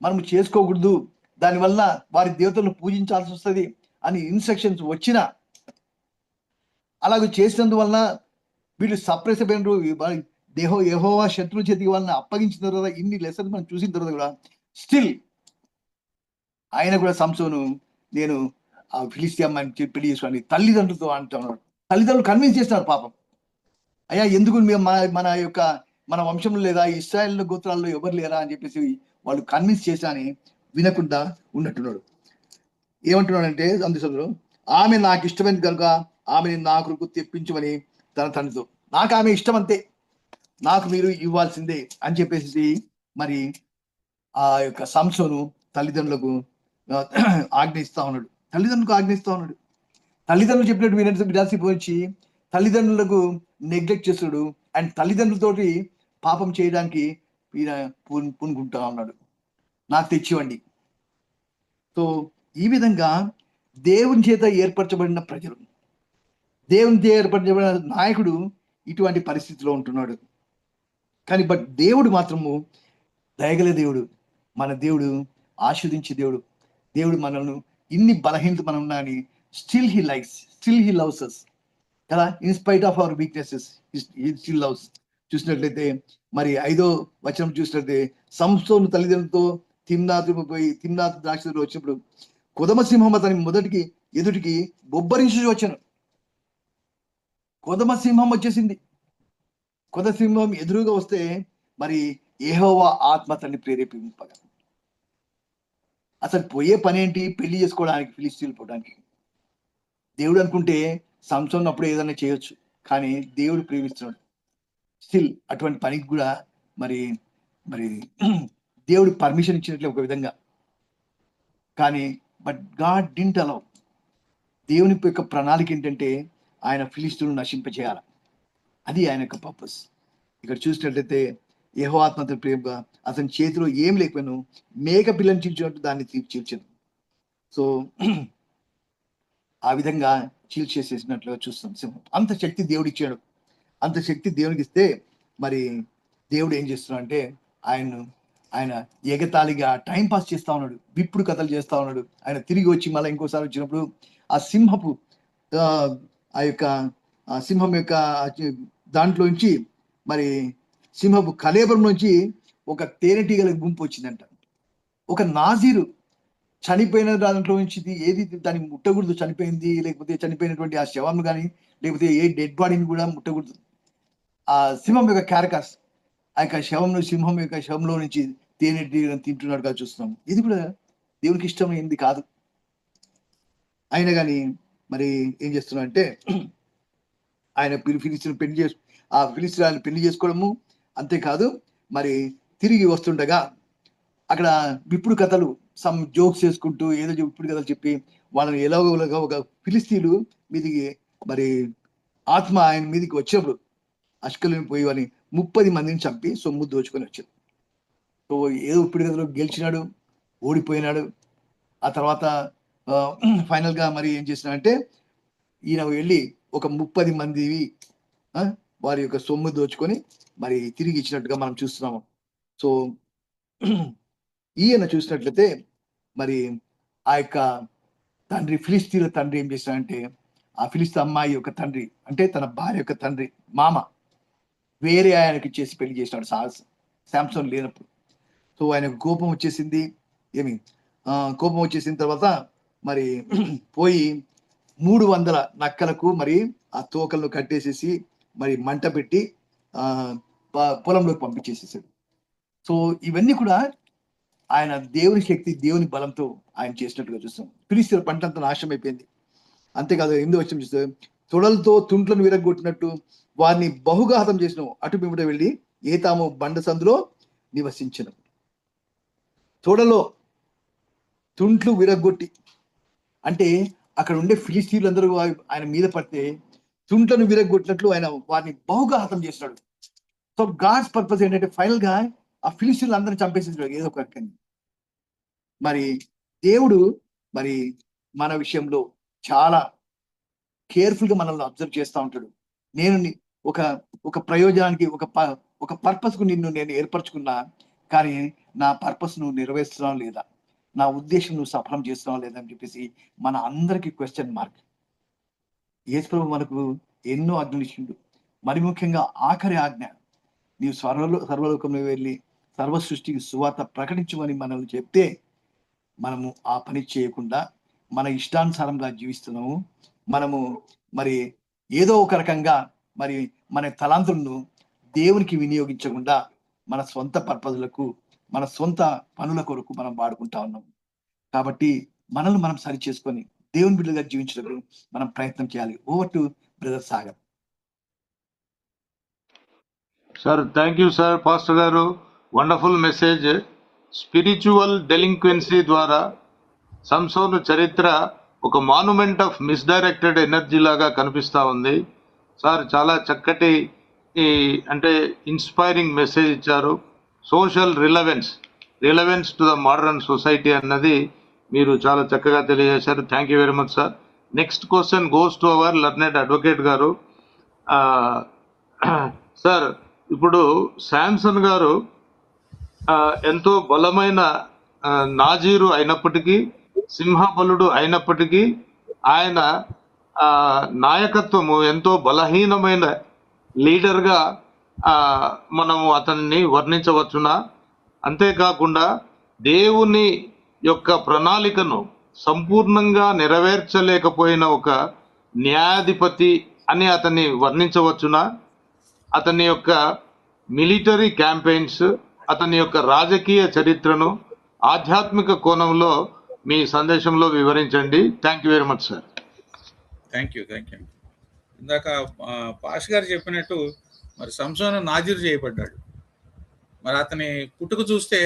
S2: మనం చేసుకోకూడదు, దానివల్ల వారి దేవతలను పూజించాల్సి వస్తుంది అని ఇన్స్ట్రక్షన్స్ వచ్చిన అలాగ చేసినందువలన వీళ్ళు సప్రెస్ అయిపోయినారు. యెహోవా శత్రువుల చేతికి వాళ్ళని అప్పగించిన తర్వాత ఇన్ని లెసన్స్ మనం చూసిన తర్వాత కూడా స్టిల్ ఆయన కూడా సంసోను నేను ఆ ఫిలిస్తీ అమ్మాయిని పెళ్లి చేసుకోండి తల్లిదండ్రులతో అంటున్నాడు. తల్లిదండ్రులు కన్విన్స్ చేస్తున్నారు పాపం. అయ్యా ఎందుకు మన వంశంలో లేదా ఇశ్రాయేల్ గోత్రాల్లో ఎవరు లేరా అని చెప్పేసి వాళ్ళు కన్విన్స్ చేశా అని వినకుండా ఉన్నట్టున్నాడు. ఏమంటున్నాడంటే అందులో ఆమె నాకు ఇష్టమైంది కనుక ఆమెని నా కొరకు తెప్పించమని తన తండ్రితో, నాకు ఆమె ఇష్టం అంతే, నాకు మీరు ఇవ్వాల్సిందే అని చెప్పేసి మరి ఆ యొక్క సంసోను తల్లిదండ్రులకు ఆజ్ఞయిస్తా ఉన్నాడు. తల్లిదండ్రులు చెప్పినట్టు వినాల్సి పోయించి తల్లిదండ్రులకు నెగ్లెక్ట్ చేస్తాడు. అండ్ తల్లిదండ్రులతోటి పాపం చేయడానికి ఈయన పూనుకుంటా ఉన్నాడు, నాకు తెచ్చివ్వండి. సో ఈ విధంగా దేవుని చేత ఏర్పరచబడిన ప్రజలు, దేవుని చేత ఏర్పరచబడిన నాయకుడు ఇటువంటి పరిస్థితిలో ఉంటున్నాడు. కానీ బట్ దేవుడు మాత్రము దయగల దేవుడు, మన దేవుడు ఆశీర్వదించే దేవుడు. దేవుడు మనల్ని ఇన్ని బలహీనత మనం ఉన్నాయని స్టిల్ హీ లవ్స్ us కదా. In spite of our weaknesses he still loves. చూసినట్లయితే మరి 5వ వచనం చూసినట్లయితే సంసోను తల్లిదండ్రులతో తిమ్నాతు ద్రాక్షలో వచ్చినప్పుడు కొదమ సింహం అతని ఎదుటికి బొబ్బరించి వచ్చాను. కొదమ సింహం వచ్చేసింది. కొదమ సింహం ఎదురుగా వస్తే మరి యెహోవా ఆత్మ అతన్ని ప్రేరేపింపగా, అసలు పోయే పని ఏంటి? పెళ్లి చేసుకోవడానికి, ఫిలిస్తీన్లు పోవడానికి. దేవుడు అనుకుంటే సంసోను అప్పుడు ఏదైనా చేయొచ్చు, కానీ దేవుడు ప్రేమిస్తున్నాడు. స్టిల్ అటువంటి పనికి కూడా మరి దేవుడు పర్మిషన్ ఇచ్చినట్లే ఒక విధంగా. కానీ బట్ గాడ్ డిడ్ంట్ అలౌ. దేవుని యొక్క ప్రణాళిక ఏంటంటే ఆయన ఫిలిస్తీన్లను నశింపచేయాలి. అది ఆయన యొక్క పర్పస్. ఇక్కడ చూసినట్లయితే యెహోవా ఆత్మ అతని ప్రేమగా అతని చేతిలో ఏం లేకపోయాను, మేక పిల్లని చీల్చినట్టు దాన్ని చీల్చాను. సో ఆ విధంగా చీల్చేసేసినట్లుగా చూస్తాం సింహం. అంత శక్తి దేవుడు ఇచ్చాడు. అంత శక్తి దేవునికి ఇస్తే మరి దేవుడు ఏం చేస్తున్నాడు అంటే ఆయన ఎగతాళిగా టైం పాస్ చేస్తా ఉన్నాడు, విప్పుడు కథలు చేస్తా ఉన్నాడు. ఆయన తిరిగి వచ్చి మళ్ళీ ఇంకోసారి వచ్చినప్పుడు ఆ సింహపు సింహం యొక్క దాంట్లోంచి మరి సింహపు కళేబరం నుంచి ఒక తేనెటీగల గుంపు వచ్చిందంట. ఒక నాజీరు చనిపోయిన దాంట్లో నుంచి ఏది దాన్ని ముట్టకూడదు, చనిపోయింది లేకపోతే చనిపోయినటువంటి ఆ శవం కానీ లేకపోతే ఏ డెడ్ బాడీని కూడా ముట్టకూడదు. ఆ సింహం యొక్క క్యారకాస్, ఆ యొక్క సింహం యొక్క శవంలో నుంచి తేనె తింటున్నట్టుగా చూస్తున్నాం. ఇది కూడా దేవునికి ఇష్టమైంది కాదు. అయినా కానీ మరి ఏం చేస్తున్నా అంటే ఆయన ఫిలిస్తీన్ పెళ్లి చేసుకోవడము, అంతేకాదు మరి తిరిగి వస్తుండగా అక్కడ విప్పుడు కథలు, సమ్ జోక్స్ చేసుకుంటూ ఏదో విప్పుడు కథలు చెప్పి వాళ్ళని ఎలాగోలాగా ఒక ఫిలిస్తీన్లు మీదికి మరి ఆత్మ ఆయన మీదకి వచ్చినప్పుడు అష్కలోని పోయి అని 30 మందిని చంపి సొమ్ము దోచుకొని వచ్చాడు. సో ఏదో ఇప్పుడు కథలో గెలిచినాడు, ఓడిపోయినాడు. ఆ తర్వాత ఫైనల్ గా మరి ఏం చేసినాడంటే ఈయన వెళ్ళి ఒక 30 మంది వారి యొక్క సొమ్ము దోచుకొని మరి తిరిగి ఇచ్చినట్టుగా మనం చూస్తున్నాము. సో ఈయన చూసినట్లయితే మరి ఆ యొక్క తండ్రి, ఫిలిస్తీన్ల తండ్రి ఏం చేశాడంటే ఆ ఫిలిస్తీన్ అమ్మాయి యొక్క తండ్రి అంటే తన భార్య యొక్క తండ్రి మామ వేరే ఆయనకి ఇచ్చేసి పెళ్లి చేసినాడు శాంసన్ లేనప్పుడు. సో ఆయనకు కోపం వచ్చేసింది. కోపం వచ్చేసిన తర్వాత మరి పోయి 300 నక్కలకు మరి ఆ తోకలను కట్టేసేసి మరి మంట పెట్టి పొలంలోకి పంపించేసేసాడు. సో ఇవన్నీ కూడా ఆయన దేవుని శక్తి, దేవుని బలంతో ఆయన చేసినట్టుగా చూస్తాం. ఫిలిస్తీన్ల పంట అంతా నాశనం అయిపోయింది. అంతేకాదు 8వ వచనం చూస్తే తొడలతో తుంట్లను విరగొట్టినట్టు వారిని బహుగా హతం చేసిన అటు పిమ్మట వెళ్ళి ఏతాము బండ సందులో నివసించను. తొడలో తుంట్లు విరగొట్టి అంటే అక్కడ ఉండే ఫిలిస్తీన్లందరూ ఆయన మీద పడితే తుంట్లను విరగొట్టినట్లు ఆయన వారిని బహుగా హతం చేసినాడు. సో గాడ్స్ పర్పస్ ఏంటంటే ఫైనల్ గా ఆ ఫిలిస్తీన్లు అందరిని చంపేసేసాడు ఏదో ఒక రకంగా. మరి దేవుడు మరి మన విషయంలో చాలా కేర్ఫుల్ గా మనల్ని అబ్జర్వ్ చేస్తూ ఉంటాడు. నేను ఒక ప్రయోజనానికి ఒక పర్పస్ కు నిన్ను నేను ఏర్పరచుకున్నా, కానీ నా పర్పస్ నువ్వు నెరవేరుస్తున్నావు లేదా, నా ఉద్దేశం నువ్వు సఫలం చేస్తున్నావు లేదా అని చెప్పేసి మన అందరికి క్వశ్చన్ మార్క్. యేసు ప్రభు మనకు ఎన్నో ఆజ్ఞలు ఇచ్చిండు. మరి ముఖ్యంగా ఆఖరి ఆజ్ఞ, నీవు సర్వలోకంలో వెళ్ళి సర్వ సృష్టికి సువార్త ప్రకటించమని మనల్ని చెప్తే మనము ఆ పని చేయకుండా మన ఇష్టానుసారంగా జీవిస్తున్నాము. మనము మరి ఏదో ఒక రకంగా మరి మన తలాంతులను దేవునికి వినియోగించకుండా మన సొంత పర్పస్లకు, మన సొంత పనుల కొరకు మనం వాడుకుంటా ఉన్నాం. కాబట్టి మనల్ని మనం సరి చేసుకొని దేవుని బిడ్డగా జీవించడానికి మనం ప్రయత్నం చేయాలి. Over to brother Sagar.
S1: Sir thank you sir. Pastor గారు వండర్ఫుల్ మెసేజ్. స్పిరిచువల్ డెలింక్వెన్సీ ద్వారా సంసోను చరిత్ర ఒక మాన్యుమెంట్ ఆఫ్ మిస్డైరెక్టెడ్ ఎనర్జీ లాగా కనిపిస్తూ ఉంది. సార్ చాలా చక్కటి అంటే ఇన్స్పైరింగ్ మెసేజ్ ఇచ్చారు. Social relevance to the modern society అన్నది మీరు చాలా చక్కగా తెలియజేశారు. Thank you very much sir. Next question goes to our learned advocate గారు. సార్ ఇప్పుడు శాంసన్ గారు ఎంతో బలమైన నాజీరు అయినప్పటికీ, సింహబలుడు అయినప్పటికీ ఆయన నాయకత్వము ఎంతో బలహీనమైన లీడర్గా మనము అతన్ని వర్ణించవచ్చునా? అంతేకాకుండా దేవుని యొక్క ప్రణాళికను సంపూర్ణంగా నెరవేర్చలేకపోయిన ఒక న్యాయాధిపతి అని అతన్ని వర్ణించవచ్చునా? అతని యొక్క మిలిటరీ క్యాంపెయిన్స్, అతని యొక్క రాజకీయ చరిత్రను ఆధ్యాత్మిక కోణంలో మీ సందేశంలో వివరించండి. Thank you very much sir.
S3: Thank you. ఇందాక పాష్ గారు చెప్పినట్టు మరి సంసోను నాజీరు చేయబడ్డాడు. మరి అతని పుట్టుక చూస్తే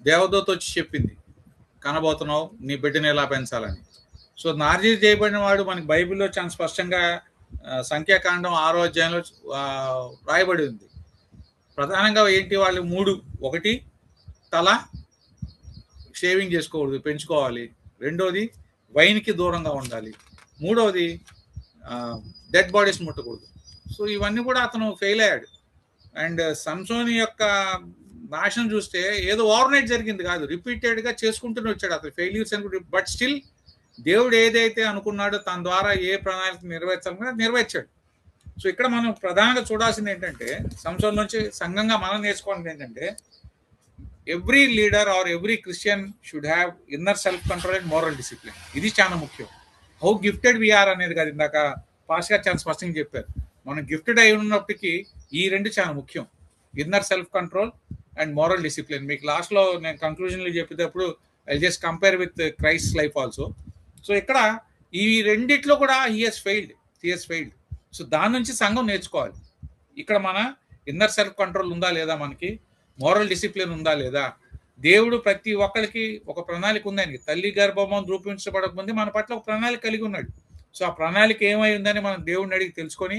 S3: దేవదూత వచ్చి చెప్పింది, కనబోతున్నావు, నీ బిడ్డని ఎలా పెంచాలని. సో నాజీరు చేయబడిన వాడు మనకి బైబిల్లో చాలా స్పష్టంగా సంఖ్యాకాండం 6వ అధ్యాయంలో రాయబడి ఉంది. ప్రధానంగా ఏంటి వాళ్ళు 3: 1 తల షేవింగ్ చేసుకోకూడదు, పెంచుకోవాలి. 2వది వైన్కి దూరంగా ఉండాలి. 3వది డెడ్ బాడీస్ ముట్టకూడదు. సో ఇవన్నీ కూడా అతను ఫెయిల్ అయ్యాడు. అండ్ సంసోని యొక్క నాశనం చూస్తే ఏదో ఓవర్నైట్ జరిగింది కాదు, రిపీటెడ్గా చేసుకుంటూనే వచ్చాడు. అతను ఫెయిల్యూర్స్ అనుకుంటే, బట్ స్టిల్ దేవుడు ఏదైతే అనుకున్నాడో తన ద్వారా ఏ ప్రణాళిక నెరవేర్చాలనుకున్నా నెరవేర్చాడు. సో ఇక్కడ మనం ప్రధానంగా చూడాల్సింది ఏంటంటే, సంసోన్ నుంచి సంఘంగా మనం నేర్చుకోవాల్సింది ఏంటంటే, every leader or every Christian should have inner self control and moral discipline. ఇది చాలా ముఖ్యం. హౌ గిఫ్టెడ్ వీఆర్ అనేది కాదు, ఇందాక పాస్ గారు చాలా స్పష్టంగా చెప్పారు. మనం గిఫ్టెడ్ అయి ఉన్నప్పటికీ ఈ రెండు చాలా ముఖ్యం, inner self control and moral discipline. మీకు లాస్ట్లో నేను కంక్లూజన్లో చెప్పేటప్పుడు I just compare with Christ life also. So ఇక్కడ ఈ రెండిట్లో కూడా హీ హెస్ ఫెయిల్డ్. సో దాని నుంచి సంఘం నేర్చుకోవాలి. ఇక్కడ మన ఇన్నర్ సెల్ఫ్ కంట్రోల్ ఉందా లేదా, మనకి మోరల్ డిసిప్లిన్ ఉందా లేదా. దేవుడు ప్రతి ఒక్కరికి ఒక ప్రణాళిక ఉంది. ఆయనకి తల్లి గర్భం రూపించబడక ముందు మన పట్ల ఒక ప్రణాళిక కలిగి ఉన్నాడు. సో ఆ ప్రణాళిక ఏమై ఉందని మనం దేవుడిని అడిగి తెలుసుకొని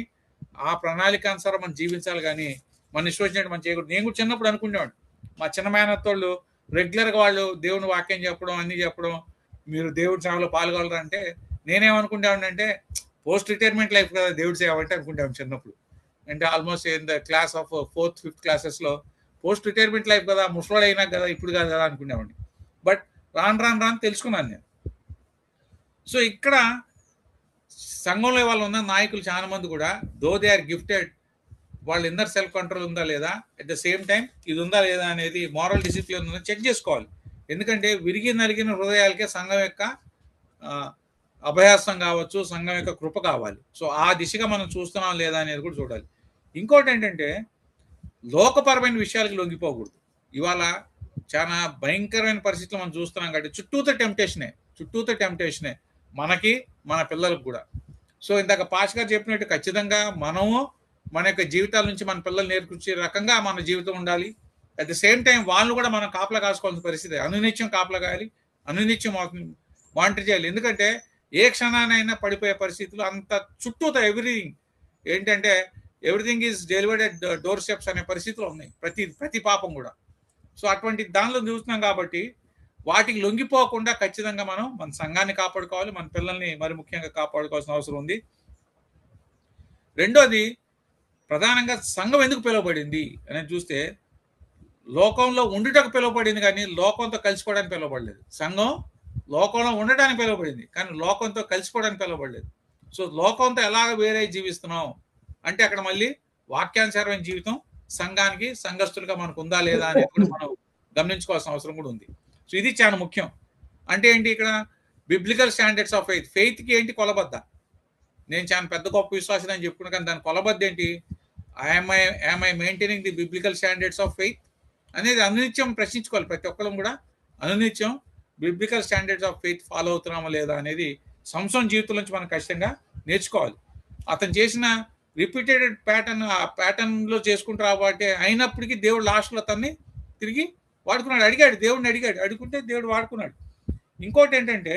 S3: ఆ ప్రణాళిక అనుసారం మనం జీవించాలి. కానీ మన ఇష్టం వచ్చినట్టు మనం చేయకూడదు. నేను కూడా చిన్నప్పుడు అనుకునేవాడు, మా చిన్న మేనత్తోళ్ళు రెగ్యులర్గా వాళ్ళు దేవుని వాక్యం చెప్పడం, అన్ని చెప్పడం, మీరు దేవుడి సేవలో పాల్గొలరు అంటే నేనేమనుకుంటాను అంటే పోస్ట్ రిటైర్మెంట్ లైఫ్ కదా దేవుడి సేవ అంటే అనుకుంటాను చిన్నప్పుడు. అంటే almost in the class of 4th, 5th క్లాసెస్లో పోస్ట్ రిటైర్మెంట్ లైఫ్ కదా, ముసలాడు అయినా కదా, ఇప్పుడు కాదు కదా అనుకునేవాడిని. బట్ రాను తెలుసుకున్నాను నేను. సో ఇక్కడ సంఘంలో వాళ్ళు ఉన్న నాయకులు చాలా మంది కూడా దో దే ఆర్ గిఫ్టెడ్, వాళ్ళ ఇన్నర్ సెల్ఫ్ కంట్రోల్ ఉందా లేదా, అట్ ద సేమ్ టైం ఇది ఉందా లేదా అనేది మోరల్ డిసిప్లిన్ ఉందా చెక్ చేసుకోవాలి. ఎందుకంటే విరిగి నలిగిన హృదయాలకే సంఘం యొక్క అభయాసం కావచ్చు, సంఘం యొక్క కృప కావాలి. సో ఆ దిశగా మనం చూస్తున్నాం లేదా అనేది కూడా చూడాలి. ఇంకోటి ఏంటంటే లోకపరమైన విషయాలకు లొంగిపోకూడదు. ఇవాళ చాలా భయంకరమైన పరిస్థితులు మనం చూస్తున్నాం కాబట్టి చుట్టూతో టెంప్టేషనే మనకి, మన పిల్లలకు కూడా. సో ఇందాక పాష్ గారు చెప్పినట్టు ఖచ్చితంగా మనము మన యొక్క జీవితాల నుంచి మన పిల్లలు నేర్పించే రకంగా మన జీవితం ఉండాలి. అట్ ద సేమ్ టైం వాళ్ళు కూడా మనం కాపలా కాసుకోవాల్సిన పరిస్థితి, అనునిత్యం కాపలా కాయాలి, అనునిత్యం మానిటర్ చేయాలి. ఎందుకంటే ఏ క్షణానైనా పడిపోయే పరిస్థితులు అంత చుట్టూతో everything is delivered at door steps అనే పరిస్థితులు ఉన్నాయి ప్రతి పాపం కూడా. సో అటువంటి దానిలో చూస్తున్నాం కాబట్టి వాటికి లొంగిపోకుండా ఖచ్చితంగా మనం మన సంఘాన్ని కాపాడుకోవాలి, మన పిల్లల్ని మరి ముఖ్యంగా కాపాడుకోవాల్సిన అవసరం ఉంది. రెండోది ప్రధానంగా సంఘం ఎందుకు పిలువబడింది అనేది చూస్తే లోకంలో ఉండుటకు పిలువబడింది కానీ లోకంతో కలిసిపోవడానికి పిలువబడలేదు. సంఘం లోకంలో ఉండడానికి పిలువబడింది కానీ లోకంతో కలిసిపోవడానికి పిలువబడలేదు. సో లోకంతో ఎలాగ వేరే జీవిస్తున్నాం అంటే అక్కడ మళ్ళీ వాక్యానుసారమైన జీవితం సంఘానికి సంఘస్థులుగా మనకు ఉందా లేదా అనేది కూడా మనం గమనించుకోవాల్సిన అవసరం కూడా ఉంది. సో ఇది చాలా ముఖ్యం. అంటే ఏంటి, ఇక్కడ బిబ్లికల్ స్టాండర్డ్స్ ఆఫ్ ఫెయిత్కి ఏంటి కొలబద్ద. నేను చాలా పెద్ద గొప్ప విశ్వాసం అని చెప్పుకున్నా కానీ దాని కొలబద్ద ఏంటి, I'm I maintaining the biblical standards of faith అనేది అనునిత్యం ప్రశ్నించుకోవాలి. ప్రతి ఒక్కరు కూడా అనునిత్యం biblical standards of faith follow అవుతున్నామా లేదా అనేది సంసోన్ జీవితం నుంచి మనం ఖచ్చితంగా నేర్చుకోవాలి. అతను చేసిన రిపీటెడ్ ఆ ప్యాటర్న్లో చేసుకుంటూ రాబట్టే అయినప్పటికీ దేవుడు లాస్ట్లో అతన్ని తిరిగి వాడుకున్నాడు. దేవుడిని అడుగుంటే దేవుడు వాడుకున్నాడు. ఇంకోటి ఏంటంటే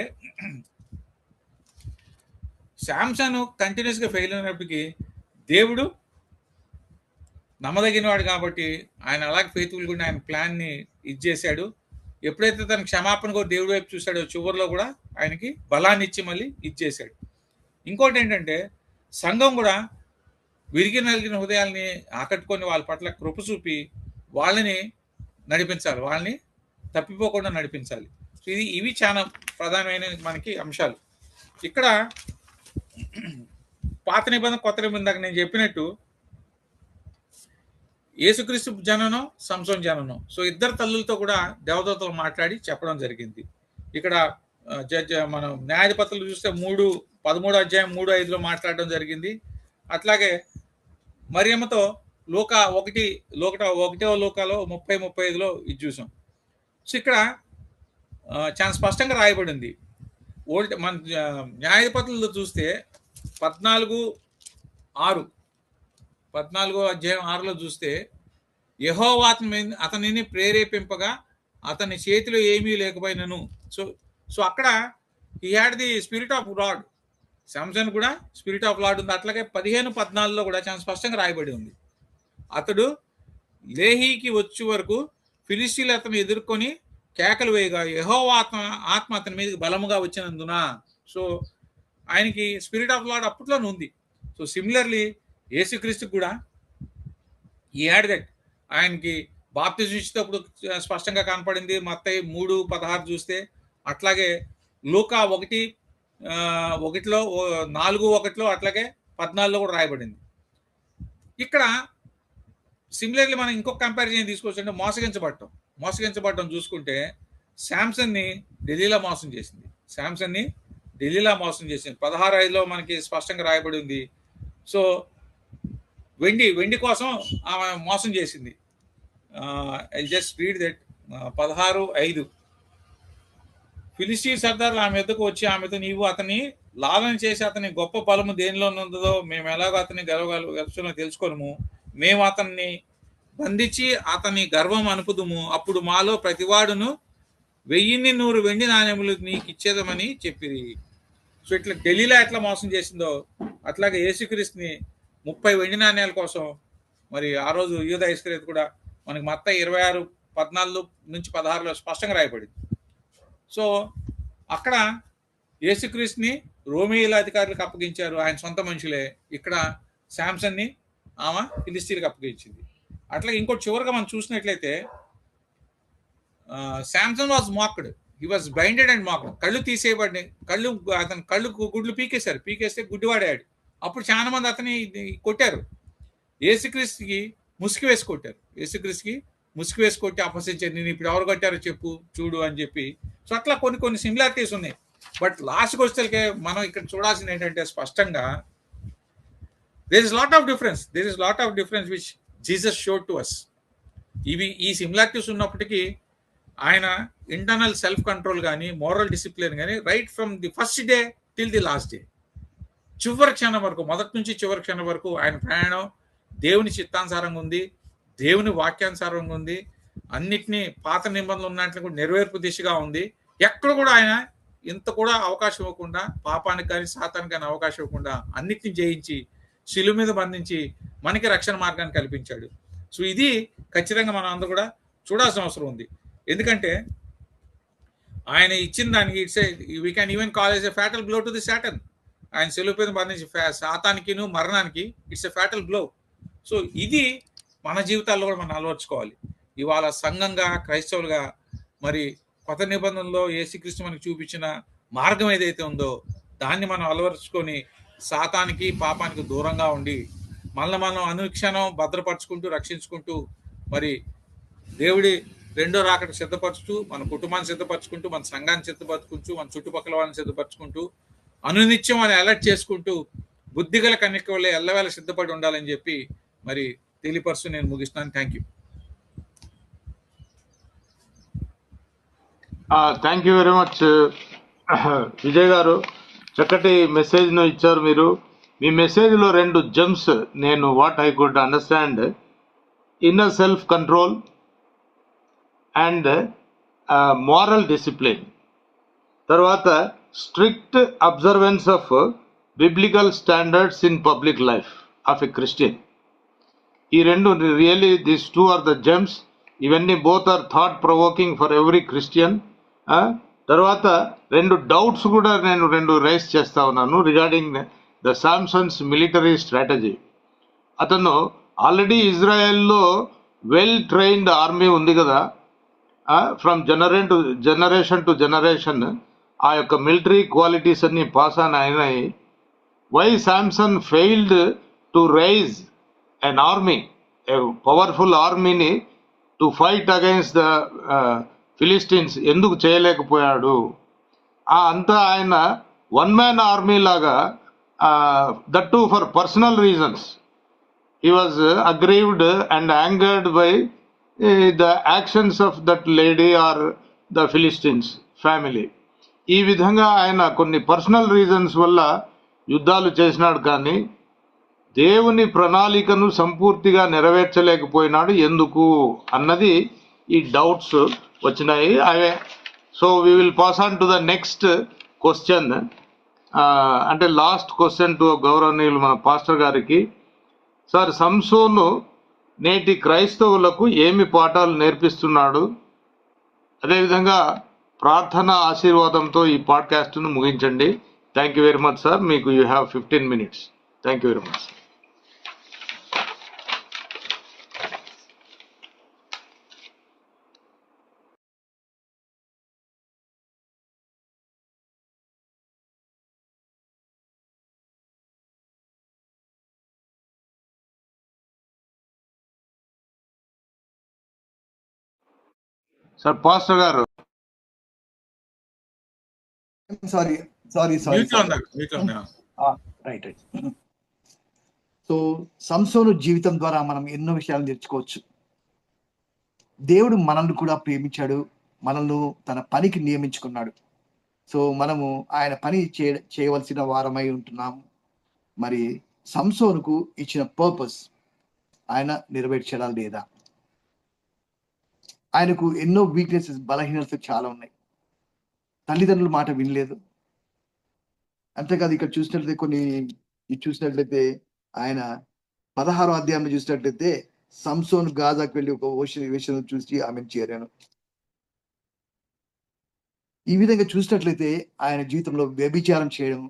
S3: శాంసన్ కంటిన్యూస్గా ఫెయిల్ అయినప్పటికీ దేవుడు నమ్మదగినవాడు కాబట్టి ఆయన అలాగే ఫెయిత్ఫుల్ కూడా ఆయన ప్లాన్ని ఇచ్చేసాడు. ఎప్పుడైతే తన క్షమాపణ కూడా దేవుడి వైపు చూశాడో చివరిలో కూడా ఆయనకి బలాన్ని ఇచ్చి మళ్ళీ ఇచ్చేసాడు. ఇంకోటి ఏంటంటే సంఘం కూడా విరిగి నలిగిన హృదయాల్ని ఆకట్టుకొని వాళ్ళ పట్ల కృప చూపి వాళ్ళని నడిపించాలి, వాళ్ళని తప్పిపోకుండా నడిపించాలి. సో ఇవి చాలా ప్రధానమైన మనకి అంశాలు. ఇక్కడ పాత నిబంధన కొత్త నిబంధన నేను చెప్పినట్టు యేసుక్రీస్తు జననం, సంసోన్ జననం. సో ఇద్దరు తల్లులతో కూడా దేవదూతలు మాట్లాడి చెప్పడం జరిగింది. ఇక్కడ మనం న్యాయాధిపతులు చూస్తే 13వ అధ్యాయం 3:5 మాట్లాడడం జరిగింది. అట్లాగే మరియమ్మతో ఒకటో లోకాలో 30-35 ఇది చూసాం. సో ఇక్కడ చాలా స్పష్టంగా రాయబడింది. మన న్యాయాధిపతులతో చూస్తే 14వ అధ్యాయం 6లో చూస్తే యెహోవా అతనిని ప్రేరేపింపగా అతని చేతిలో ఏమీ లేకపోయినను. సో అక్కడ he had the spirit of lord. Samson కూడా స్పిరిట్ ఆఫ్ లార్డ్ ఉంది. అట్లాగే 15:14లో కూడా చాలా స్పష్టంగా రాయబడి ఉంది. అతడు లేహీకి వచ్చే వరకు ఫిలిస్తీన్లు అతను ఎదుర్కొని కేకలు వేయగా యెహోవా ఆత్మ అతని మీదకి బలముగా వచ్చినందున. సో ఆయనకి స్పిరిట్ ఆఫ్ లార్డ్ అప్పట్లోనే ఉంది. సో సిమిలర్లీ యేసుక్రీస్తు కూడా ఈ హ్యాడ్ దట్. ఆయనకి బాప్తిజం ఇచ్చేటప్పుడు స్పష్టంగా కనపడింది. మత్తయి 3:16 చూస్తే, అట్లాగే లూకా 4:1 అట్లాగే 14లో కూడా రాయబడింది. ఇక్కడ సిమిలర్లీ మనం ఇంకొక కంపారిజన్ తీసుకోవచ్చు. మోసగించబడటం చూసుకుంటే శాంసన్ని డెలీలా మోసం చేసింది. 16:5లో మనకి స్పష్టంగా రాయబడి ఉంది. సో వెండి కోసం ఆమె మోసం చేసింది. I just read that 16:5. Philistine సర్దార్లు ఆమె ఎద్దకు వచ్చి ఆమెతో, నీవు అతని లాలన చేసి అతని గొప్ప బలము దేనిలో ఉన్నదో మేము ఎలాగో అతన్ని గెలవగలుగుతామో తెలుసుకోను. మేము అతన్ని బంధించి అతని గర్వం అనుపుదుము. అప్పుడు మాలో ప్రతివాడును 1,100 వెండి నాణ్యములు నీకు ఇచ్చేదమని చెప్పిరి. సో ఇట్లా ఢిల్లీలో ఎట్లా మోసం చేసిందో అట్లాగే యేసుక్రీస్తుని 30 వెండి నాణ్యాల కోసం మరి ఆ రోజు యూదా ఇస్కరియోతు కూడా మనకి మత్తయి 26:14-16 స్పష్టంగా రాయబడింది. సో అక్కడ యేసుక్రీస్తుని రోమీయుల అధికారులకు అప్పగించారు, ఆయన సొంత మనుషులే. ఇక్కడ శాంసన్ని ఆమె ఫిలిస్తీన్లకు అప్పగించింది. అట్లా ఇంకోటి చివరిగా మనం చూసినట్లయితే Samson was mocked, he was blinded and mocked. కళ్ళు తీసేయబడి అతని కళ్ళు గుడ్లు పీకేస్తే గుడ్డివాడాడు. అప్పుడు చాలా మంది అతని కొట్టారు. యేసుక్రీస్తుకి ముసుగు వేసి కొట్టారు. యేసుక్రీస్తుకి ముసుగు వేసి కొట్టి అపహసించారు, నేను ఇప్పుడు ఎవరు కొట్టారో చెప్పు చూడు అని చెప్పి. సో అట్లా కొన్ని సిమిలారిటీస్ ఉన్నాయి. బట్ లాస్ట్కి వస్తే మనం ఇక్కడ చూడాల్సింది ఏంటంటే స్పష్టంగా there is lot of difference which Jesus showed to us. ఈ సిమిలారిటీస్ ఉన్నప్పటికీ ఆయన ఇంటర్నల్ సెల్ఫ్ కంట్రోల్ కానీ మోరల్ డిసిప్లిన్ కానీ right from the first day till the last day, చివరి క్షణం వరకు, మొదటి నుంచి చివరి క్షణం వరకు ఆయన ప్రయాణం దేవుని చిత్తానుసారంగా ఉంది, దేవుని వాక్యానుసారంగా ఉంది. అన్నిటినీ పాత నిబంధనలు ఉన్నట్లు కూడా నెరవేర్పు దిశగా ఉంది. ఎక్కడ కూడా ఆయన ఇంత కూడా అవకాశం ఇవ్వకుండా, పాపానికి కానీ సాతానికి కానీ అవకాశం ఇవ్వకుండా అన్నిటిని జయించి శిలువ మీద బంధించి మనకి రక్షణ మార్గాన్ని కల్పించాడు. సో ఇది ఖచ్చితంగా మనం అందరూ కూడా చూడాల్సిన అవసరం ఉంది. ఎందుకంటే ఆయన ఇచ్చిన దానికి we can even call as a fatal blow to the Satan. ఆయన శిలువ మీద బంధించి సాతానికి మరణానికి it's a fatal blow. So ఇది మన జీవితాల్లో కూడా మనం అలవర్చుకోవాలి. ఇవాళ సంఘంగా, క్రైస్తవులుగా మరి కొత్త నిబంధనలో యేసుక్రీస్తు మనకు చూపించిన మార్గం ఏదైతే ఉందో దాన్ని మనం అలవరుచుకొని సాతానికి, పాపానికి దూరంగా ఉండి మనం అనుక్షణం భద్రపరుచుకుంటూ, రక్షించుకుంటూ, మరి దేవుడి రెండో రాకడ సిద్ధపరుచుతూ, మన కుటుంబాన్ని సిద్ధపరచుకుంటూ, మన సంఘాన్ని సిద్ధపరచుకుంటూ, మన చుట్టుపక్కల వాళ్ళని సిద్ధపరచుకుంటూ, అనునిత్యం అని అలర్ట్ చేసుకుంటూ బుద్ధిగల కన్యక వల్లే ఎల్లవేళ సిద్ధపడి ఉండాలని చెప్పి మరి తెలియపరుస్తూ నేను ముగిస్తున్నాను. Thank you.
S1: Thank you very much Vijay గారు, చక్కటి మెసేజ్ను ఇచ్చారు మీరు. మీ మెసేజ్లో 2 జెమ్స్ నేను what I could understand: inner self control and moral discipline. తర్వాత strict observance of biblical standards in public life of a Christian. ఈ 2 really these 2 are the gems. ఇవన్నీ both are thought provoking for every Christian. తర్వాత 2 doubts కూడా నేను 2 raise చేస్తా ఉన్నాను regarding the Samson's military strategy. అతను already ఇజ్రాయెల్లో well trained army ఉంది కదా, ఫ్రమ్ జనరేషన్ టు జనరేషన్ ఆ యొక్క మిలిటరీ క్వాలిటీస్ అన్ని పాస్ ఆన్ అయినాయి. Why Samson failed to raise an army, a powerful armyని to fight against the Philistines ఎందుకు చేయలేకపోయాడు? అంతా ఆయన 1 man ఆర్మీ లాగా, that too for personal reasons. He was aggrieved and angered by the actions of that lady or the Philistines family. ఈ విధంగా ఆయన కొన్ని పర్సనల్ రీజన్స్ వల్ల యుద్ధాలు చేసినాడు, కానీ దేవుని ప్రణాళికను సంపూర్తిగా నెరవేర్చలేకపోయినాడు. ఎందుకు అన్నది ఈ డౌట్స్ వచ్చినాయి. So we will pass on to the next question, అంటే లాస్ట్ క్వశ్చన్ టు గౌరవనీయులు మన పాస్టర్ గారికి. సార్, సంసోను నేటి క్రైస్తవులకు ఏమి పాఠాలు నేర్పిస్తున్నాడు? అదేవిధంగా ప్రార్థన ఆశీర్వాదంతో ఈ పాడ్కాస్ట్ను ముగించండి. Thank you very much sir. మీకు you have 15 minutes. Thank you very much. Sir, pastor garu.
S2: Sorry
S3: mute లో ఉన్నారు.
S2: రైట్. సో సంసోను జీవితం ద్వారా మనం ఎన్నో విషయాలు నేర్చుకోవచ్చు. దేవుడు మనల్ని కూడా ప్రేమించాడు, మనల్ని తన పనికి నియమించుకున్నాడు. సో మనము ఆయన పని చేయవలసిన వారమై ఉంటున్నాము. మరి సంసోనుకు ఇచ్చిన పర్పస్ ఆయన నెరవేర్చడా లేదా? ఆయనకు ఎన్నో వీక్నెసెస్, బలహీనతలు చాలా ఉన్నాయి. తల్లిదండ్రుల మాట వినలేదు. అంతేకాదు ఇక్కడ చూసినట్లయితే ఆయన 16వ అధ్యాయంలో చూసినట్లయితే సంసోను గాజాకు వెళ్ళి ఒక వేషను చూసి ఆమెను చేరాను. ఈ విధంగా చూసినట్లయితే ఆయన జీవితంలో వ్యభిచారం చేయడం,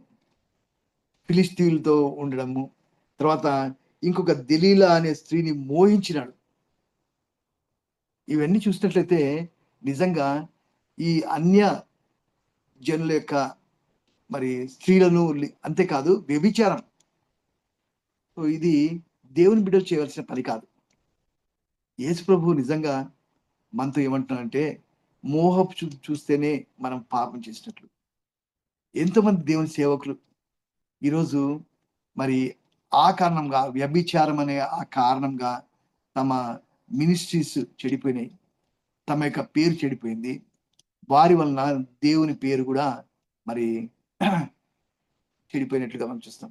S2: ఫిలిస్తీన్లతో ఉండడము, తర్వాత ఇంకొక దెలీలా అనే స్త్రీని మోహించినాడు. ఇవన్నీ చూసినట్లయితే నిజంగా ఈ అన్య జనుల యొక్క మరి స్త్రీలను, అంతేకాదు వ్యభిచారం, ఇది దేవుని బిడ్డలు చేయవలసిన పని కాదు. యేసు ప్రభు నిజంగా మనతో ఏమంటున్నాడంటే మోహపు చూస్తేనే మనం పాపం చేసినట్లు. ఎంతోమంది దేవుని సేవకులు ఈరోజు మరి ఆ కారణంగా, వ్యభిచారం అనే ఆ కారణంగా తమ మినిస్ట్రీస్ చెడిపోయినాయి, తమ యొక్క పేరు చెడిపోయింది. వారి వలన దేవుని పేరు కూడా మరి చెడిపోయినట్లుగా మనం చూస్తాం.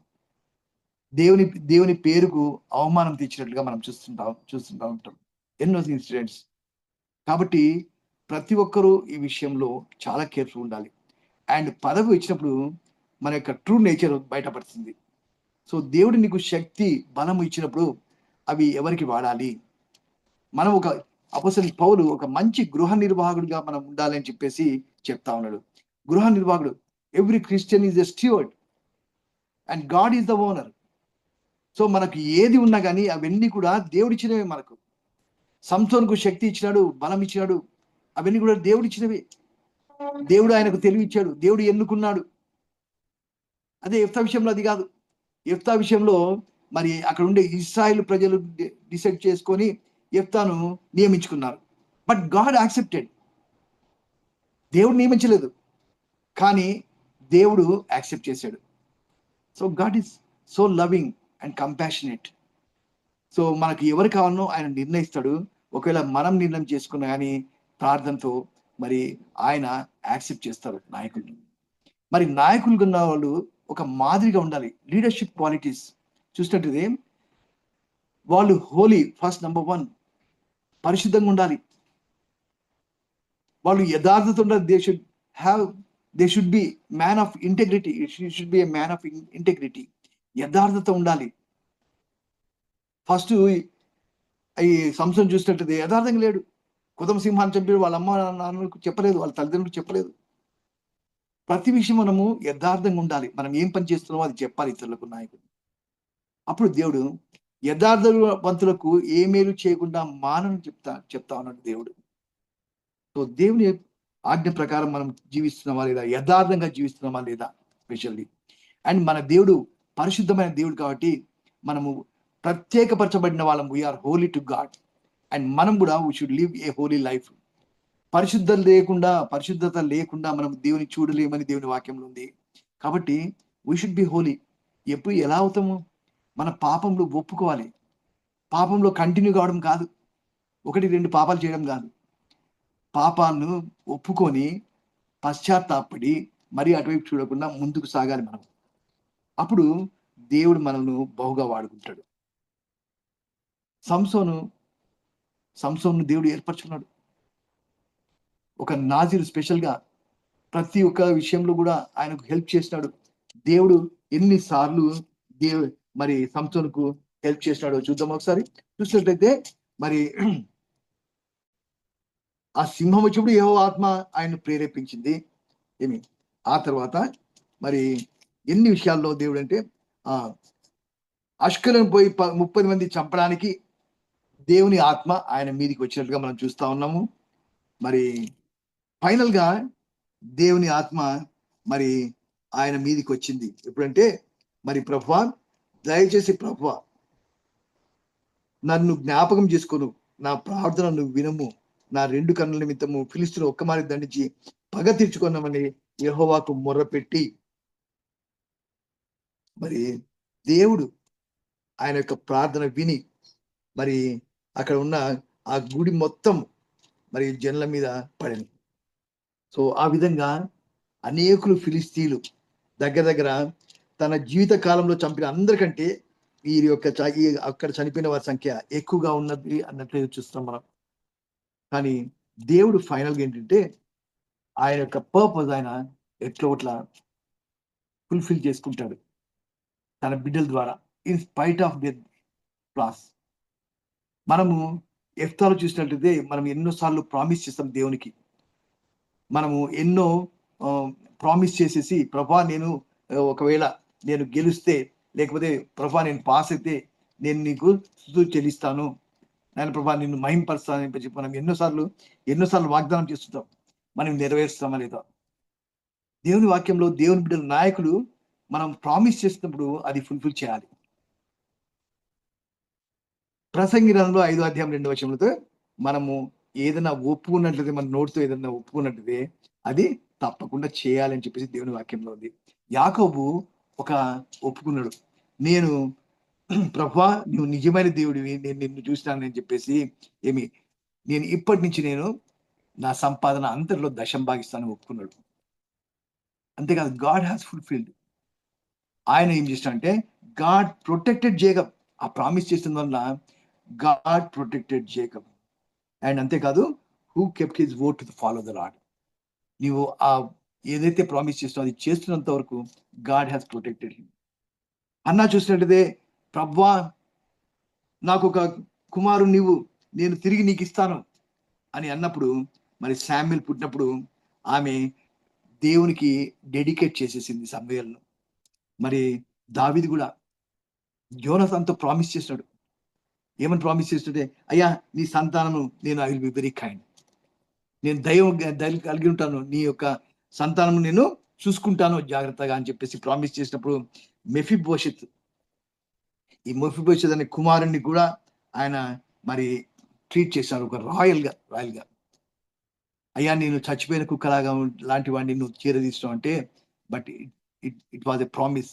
S2: దేవుని పేరుకు అవమానం తెచ్చినట్లుగా మనం చూస్తుంటా ఉంటాం ఎన్నో ఇన్సిడెంట్స్. కాబట్టి ప్రతి ఒక్కరూ ఈ విషయంలో చాలా కేర్ఫుల్ ఉండాలి. అండ్ పదవి ఇచ్చినప్పుడు మన యొక్క ట్రూ నేచర్ బయటపడుతుంది. సో దేవుడు నీకు శక్తి, బలము ఇచ్చినప్పుడు అవి ఎవరికి వాడాలి? మనం ఒక అపోస్తలుడైన పౌలు ఒక మంచి గృహ నిర్వాహకుడిగా మనం ఉండాలి అని చెప్పేసి చెప్తా ఉన్నాడు. గృహ నిర్వాహకుడు, every Christian is a steward and God is the owner. So మనకు ఏది ఉన్నా కానీ అవన్నీ కూడా దేవుడిచ్చినవే. మనకు సంసోనుకు శక్తి ఇచ్చినాడు, బలం ఇచ్చినాడు, అవన్నీ కూడా దేవుడిచ్చినవి. దేవుడు ఆయనకు తెలివి ఇచ్చాడు, దేవుడు ఎన్నుకున్నాడు. అదే యెఫ్తా విషయంలో అది కాదు. యెఫ్తా విషయంలో మరి అక్కడ ఉండే ఇశ్రాయేలు ప్రజలు డిసైడ్ చేసుకొని యెఫ్తాను నియమించుకున్నారు. But God accepted. దేవుడు నియమించలేదు, కానీ దేవుడు యాక్సెప్ట్ చేశాడు. So God is so loving and compassionate. So మనకు ఎవరు కావాలనో ఆయన నిర్ణయిస్తాడు. ఒకవేళ మనం నిర్ణయం చేసుకున్నా కానీ ప్రార్థనతో మరి ఆయన యాక్సెప్ట్ చేస్తారు నాయకుల్ని. మరి నాయకులుగా ఉన్న వాళ్ళు ఒక మాదిరిగా ఉండాలి. లీడర్షిప్ క్వాలిటీస్ చూసినట్టు వాళ్ళు హోలీ, ఫస్ట్ నంబర్ 1 పరిశుద్ధంగా ఉండాలి. వాళ్ళు యథార్థత ఉండాలి. They should be man of integrity. Should be A man of integrity. యథార్థత ఉండాలి. ఫస్ట్ ఈ సంసోను చూసినట్టు యథార్థంగా లేడు. కుదమ సింహాన్ని చంపి వాళ్ళ అమ్మ నాన్నకు చెప్పలేదు, వాళ్ళ తల్లిదండ్రులకు చెప్పలేదు. ప్రతి విషయం మనము యథార్థంగా ఉండాలి. మనం ఏం పని చేస్తున్నామో అది చెప్పాలి ఇతరులకు, నాయకుడు. అప్పుడు దేవుడు యథార్థవంతులకు ఏ మేలు చేయకుండా మానని చెప్తా ఉన్నాడు దేవుడు. సో దేవుని ఆజ్ఞ ప్రకారం మనం జీవిస్తున్నామా లేదా, యథార్థంగా జీవిస్తున్నామా లేదా స్పెషల్లీ. అండ్ మన దేవుడు పరిశుద్ధమైన దేవుడు కాబట్టి మనము ప్రత్యేకపరచబడిన వాళ్ళం. We're holy to God. And మనం కూడా we should live a holy life. పరిశుద్ధత లేకుండా మనం దేవుని చూడలేమని దేవుని వాక్యంలో ఉంది. కాబట్టి వీ షుడ్ బి హోలీ. ఎప్పుడు ఎలా అవుతాము? మన పాపంలో ఒప్పుకోవాలి. పాపంలో కంటిన్యూ కావడం కాదు, 1-2 పాపాలు చేయడం కాదు. పాపాలను ఒప్పుకొని పశ్చాత్తాపడి మరి అటువైపు చూడకుండా ముందుకు సాగాలి మనం. అప్పుడు దేవుడు మనల్ని బహుగా వాడుకుంటాడు. సంసోను దేవుడు ఏర్పరచుకున్నాడు. ఒక నాజీరు స్పెషల్గా ప్రతి ఒక్క విషయంలో కూడా ఆయనకు హెల్ప్ చేసినాడు. దేవుడు ఎన్నిసార్లు మరి సంసోనుకు హెల్ప్ చేసినాడో చూద్దాం ఒకసారి. చూసినట్లయితే మరి ఆ సింహం వచ్చినప్పుడు యెహోవా ఆత్మ ఆయన ప్రేరేపించింది. ఆ తర్వాత మరి ఎన్ని విషయాల్లో దేవుడు అంటే అష్కలను పోయి 30 మంది చంపడానికి దేవుని ఆత్మ ఆయన మీదికి వచ్చినట్టుగా మనం చూస్తా ఉన్నాము. మరి ఫైనల్ గా దేవుని ఆత్మ మరి ఆయన మీదికి వచ్చింది ఎప్పుడంటే, మరి ప్రభువా, దయచేసి ప్రభువా నన్ను జ్ఞాపకం చేసుకోను, నా ప్రార్థన నువ్వు వినము, నా 2 కన్నుల నిమిత్తము ఫిలిష్తీయులను ఒక్కమారి దండించి పగ తీర్చుకున్నామని యెహోవాకు మొర్రపెట్టి మరి దేవుడు ఆయన యొక్క ప్రార్థన విని మరి అక్కడ ఉన్న ఆ గుడి మొత్తం మరి జనుల మీద పడింది. సో ఆ విధంగా అనేకులు ఫిలిస్తీన్లు దగ్గర దగ్గర తన జీవిత కాలంలో చంపిన అందరికంటే వీరి యొక్క అక్కడ చనిపోయిన వారి సంఖ్య ఎక్కువగా ఉన్నది అన్నట్లు చూస్తాం మనం. కానీ దేవుడు ఫైనల్గా ఏంటంటే ఆయన యొక్క పర్పస్ ఆయన ఎట్లా ఫుల్ఫిల్ చేసుకుంటాడు తన బిడ్డల ద్వారా, in spite of the floss. మనము ఎఫ్తాలో చూసినట్లయితే మనం ఎన్నోసార్లు ప్రామిస్ చేస్తాం దేవునికి. మనము ఎన్నో ప్రామిస్ చేసేసి ప్రభా నేను ఒకవేళ నేను గెలిస్తే, లేకపోతే ప్రభా నేను పాస్ అయితే నేను నీకు స్తుతి చెల్లిస్తాను, నేను ప్రభా నిన్ను మహింపరుస్తాను అని చెప్పి మనం ఎన్నోసార్లు వాగ్దానం చేస్తుంటాం. మనం నెరవేరుస్తామా లేదా? దేవుని వాక్యంలో దేవుని బిడ్డల నాయకులు మనం ప్రామిస్ చేసినప్పుడు అది ఫుల్ఫిల్ చేయాలి. ప్రసంగి గ్రంథంలో 5వ అధ్యాయం 2వ వచనంలో మనము ఏదైనా ఒప్పుకున్నట్లయితే, మన నోటితో ఏదైనా ఒప్పుకున్నట్లయితే అది తప్పకుండా చేయాలని చెప్పేసి దేవుని వాక్యంలో ఉంది. యాకోబు ఒప్పుకున్నాడు, నేను ప్రభా నువ్వు నిజమైన దేవుడివి, నేను నిన్ను చూసినానని చెప్పేసి నేను ఇప్పటి నుంచి నేను నా సంపాదన అంతట్లో దశం భాగిస్తానని ఒప్పుకున్నాడు. అంతేకాదు, గాడ్ హ్యాస్ ఫుల్ఫిల్డ్. ఆయన ఏం చేసినంటే గాడ్ ప్రొటెక్టెడ్ జేకబ్. ఆ ప్రామిస్ చేసిన వల్ల గాడ్ ప్రొటెక్టెడ్ జేకబ్. అండ్ అంతేకాదు, who kept his word to follow the lord. నీవు ఏదైతే ప్రామిస్ చేస్తున్నావు అది చేస్తున్నంత వరకు గాడ్ హ్యాస్ ప్రొటెక్టెడ్ హిమ్. అన్నా చూసినట్లయితే ప్రభువా నాకు ఒక కుమారుడు నేను తిరిగి నీకు ఇస్తాను అని అన్నప్పుడు, మరి శామ్యూల్ పుట్టినప్పుడు ఆమె దేవునికి డెడికేట్ చేసేసింది సమూయేలును. మరి దావీదు కూడా యోనాతానుతో ప్రామిస్ చేసినాడు. ఏమని ప్రామిస్ చేస్తుంటే, అయ్యా నీ సంతానము నేను I will be very kind, నేను దయ కలిగి ఉంటాను, నీ యొక్క సంతానము నేను చూసుకుంటాను జాగ్రత్తగా అని చెప్పేసి ప్రామిస్ చేసినప్పుడు మెఫీబోషెత్ అనే కుమారుణ్ణి కూడా ఆయన మరి ట్రీట్ చేశారు ఒక రాయల్గా. అయ్యా నేను చచ్చిపోయిన కుక్కలాగా లాంటి వాడిని నువ్వు చేరదీస్తావు అంటే, but it was a promise.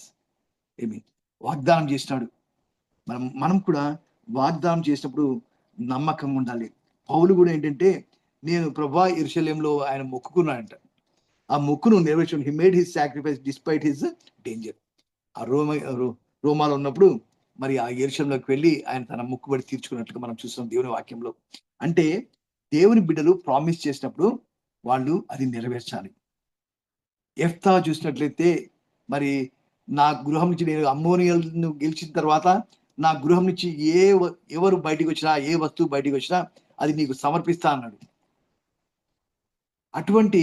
S2: వాగ్దానం చేసినాడు. మనం కూడా వాగ్దానం చేసినప్పుడు నమ్మకంగా ఉండాలి. పౌలు కూడా ఏంటంటే, నేను ప్రభా యెరూషలేములో ఆయన మొక్కుకున్నాడంట, ఆ మొక్కును నెరవేర్చాడు. He made his sacrifice despite his danger. ఆ రోమాలో ఉన్నప్పుడు మరి ఆ యెరూషలేములోకి వెళ్ళి ఆయన తన మొక్కుబడి తీర్చుకున్నట్లుగా మనం చూస్తున్నాం దేవుని వాక్యంలో. అంటే దేవుని బిడ్డలు ప్రామిస్ చేసినప్పుడు వాళ్ళు అది నెరవేర్చాలి. యెఫ్తా చూసినట్లయితే, మరి నా గృహం నుంచి నేను అమ్మోనియలను గెలిచిన తర్వాత నా గృహం నుంచి ఎవరు బయటికి వచ్చినా, ఏ వస్తువు బయటికి వచ్చినా అది నీకు సమర్పిస్తా అన్నాడు. అటువంటి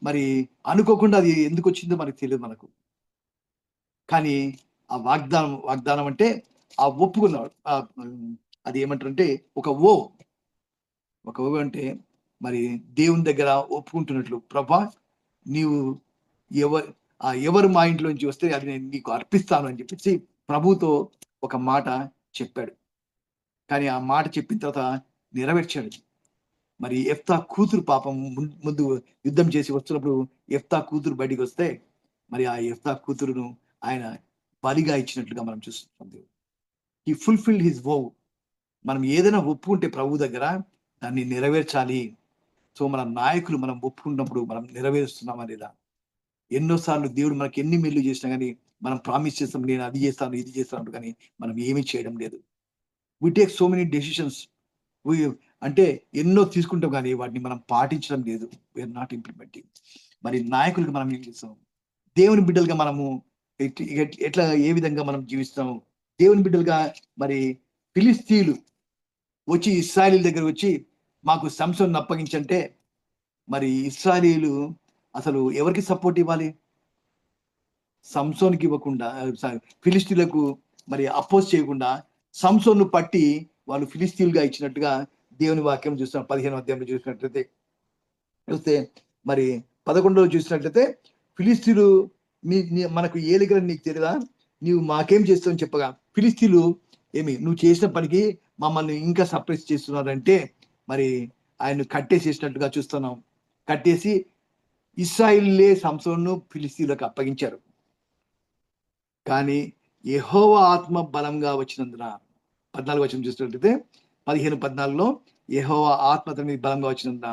S2: మరి అనుకోకుండా అది ఎందుకు వచ్చిందో మనకు తెలియదు మనకు. కానీ ఆ వాగ్దానం అంటే ఆ ఒప్పుకున్నాడు. అది ఏమంటారంటే ఒక ఓ అంటే మరి దేవుని దగ్గర ఒప్పుకుంటున్నట్లు, ప్రభా నీవు ఎవరు మా ఇంట్లోంచి వస్తే అది నేను నీకు అర్పిస్తాను అని చెప్పేసి ప్రభుతో ఒక మాట చెప్పాడు. కానీ ఆ మాట చెప్పిన తర్వాత నెరవేర్చాడు. మరి యెఫ్తా కూతురు పాపం ముందు యుద్ధం చేసి వస్తున్నప్పుడు యెఫ్తా కూతురు బయటికి వస్తే, మరి ఆ యెఫ్తా కూతురును ఆయన బలిగా ఇచ్చినట్లుగా మనం చూస్తున్నాం. హి ఫుల్ఫిల్డ్ హిస్ వో. మనం ఏదైనా ఒప్పుకుంటే ప్రభు దగ్గర దాన్ని నెరవేర్చాలి. సో మన నాయకులు మనం ఒప్పుకున్నప్పుడు మనం నెరవేరుస్తున్నామా లేదా? ఎన్నోసార్లు దేవుడు మనకి ఎన్ని మేలు చేసినా కానీ మనం ప్రామిస్ చేస్తాం, నేను అది చేస్తాను ఇది చేస్తాను, కానీ మనం ఏమీ చేయడం లేదు. We take so many decisions, అంటే ఎన్నో తీసుకుంటాం కానీ వాటిని మనం పాటించడం లేదు. We're not implementing. మరి నాయకులకు మనం ఏం చేస్తాం? దేవుని బిడ్డలుగా మనము ఎట్లా ఏ విధంగా మనం జీవిస్తాము? దేవుని బిడ్డలుగా మరి ఫిలిస్తీన్లు వచ్చి ఇశ్రాయేలీయుల దగ్గర వచ్చి మాకు సంసోను అప్పగించంటే, మరి ఇశ్రాయేలీయులు అసలు ఎవరికి సపోర్ట్ ఇవ్వాలి? సంసోనుకి ఇవ్వకుండా, ఫిలిస్తీన్లకు మరి అపోజ్ చేయకుండా సంసోను పట్టి వాళ్ళు ఫిలిస్తీన్లుగా ఇచ్చినట్టుగా దేవుని వాక్యం చూస్తాం. 15వ అధ్యాయంలో చూస్తే మరి 11లో చూసినట్లయితే, ఫిలిస్తీన్లు మనకు ఏలికలని నీకు తెలియదా, నీవు మాకేం చేస్తావని చెప్పగా, ఫిలిస్తీన్లు నువ్వు చేసిన పనికి మమ్మల్ని ఇంకా సప్రెస్ చేస్తున్నారంటే మరి ఆయన కట్టేసేసినట్టుగా చూస్తున్నాం. కట్టేసి ఇశ్రాయేలీయులే సంసోనును ఫిలిస్తీన్లకు అప్పగించారు. కానీ యెహోవా ఆత్మ బలంగా వచ్చినందున 14 వచనం చూసినట్లయితే 15:14లో యెహోవా ఆత్మ అతని మీద బలంగా వచ్చినందున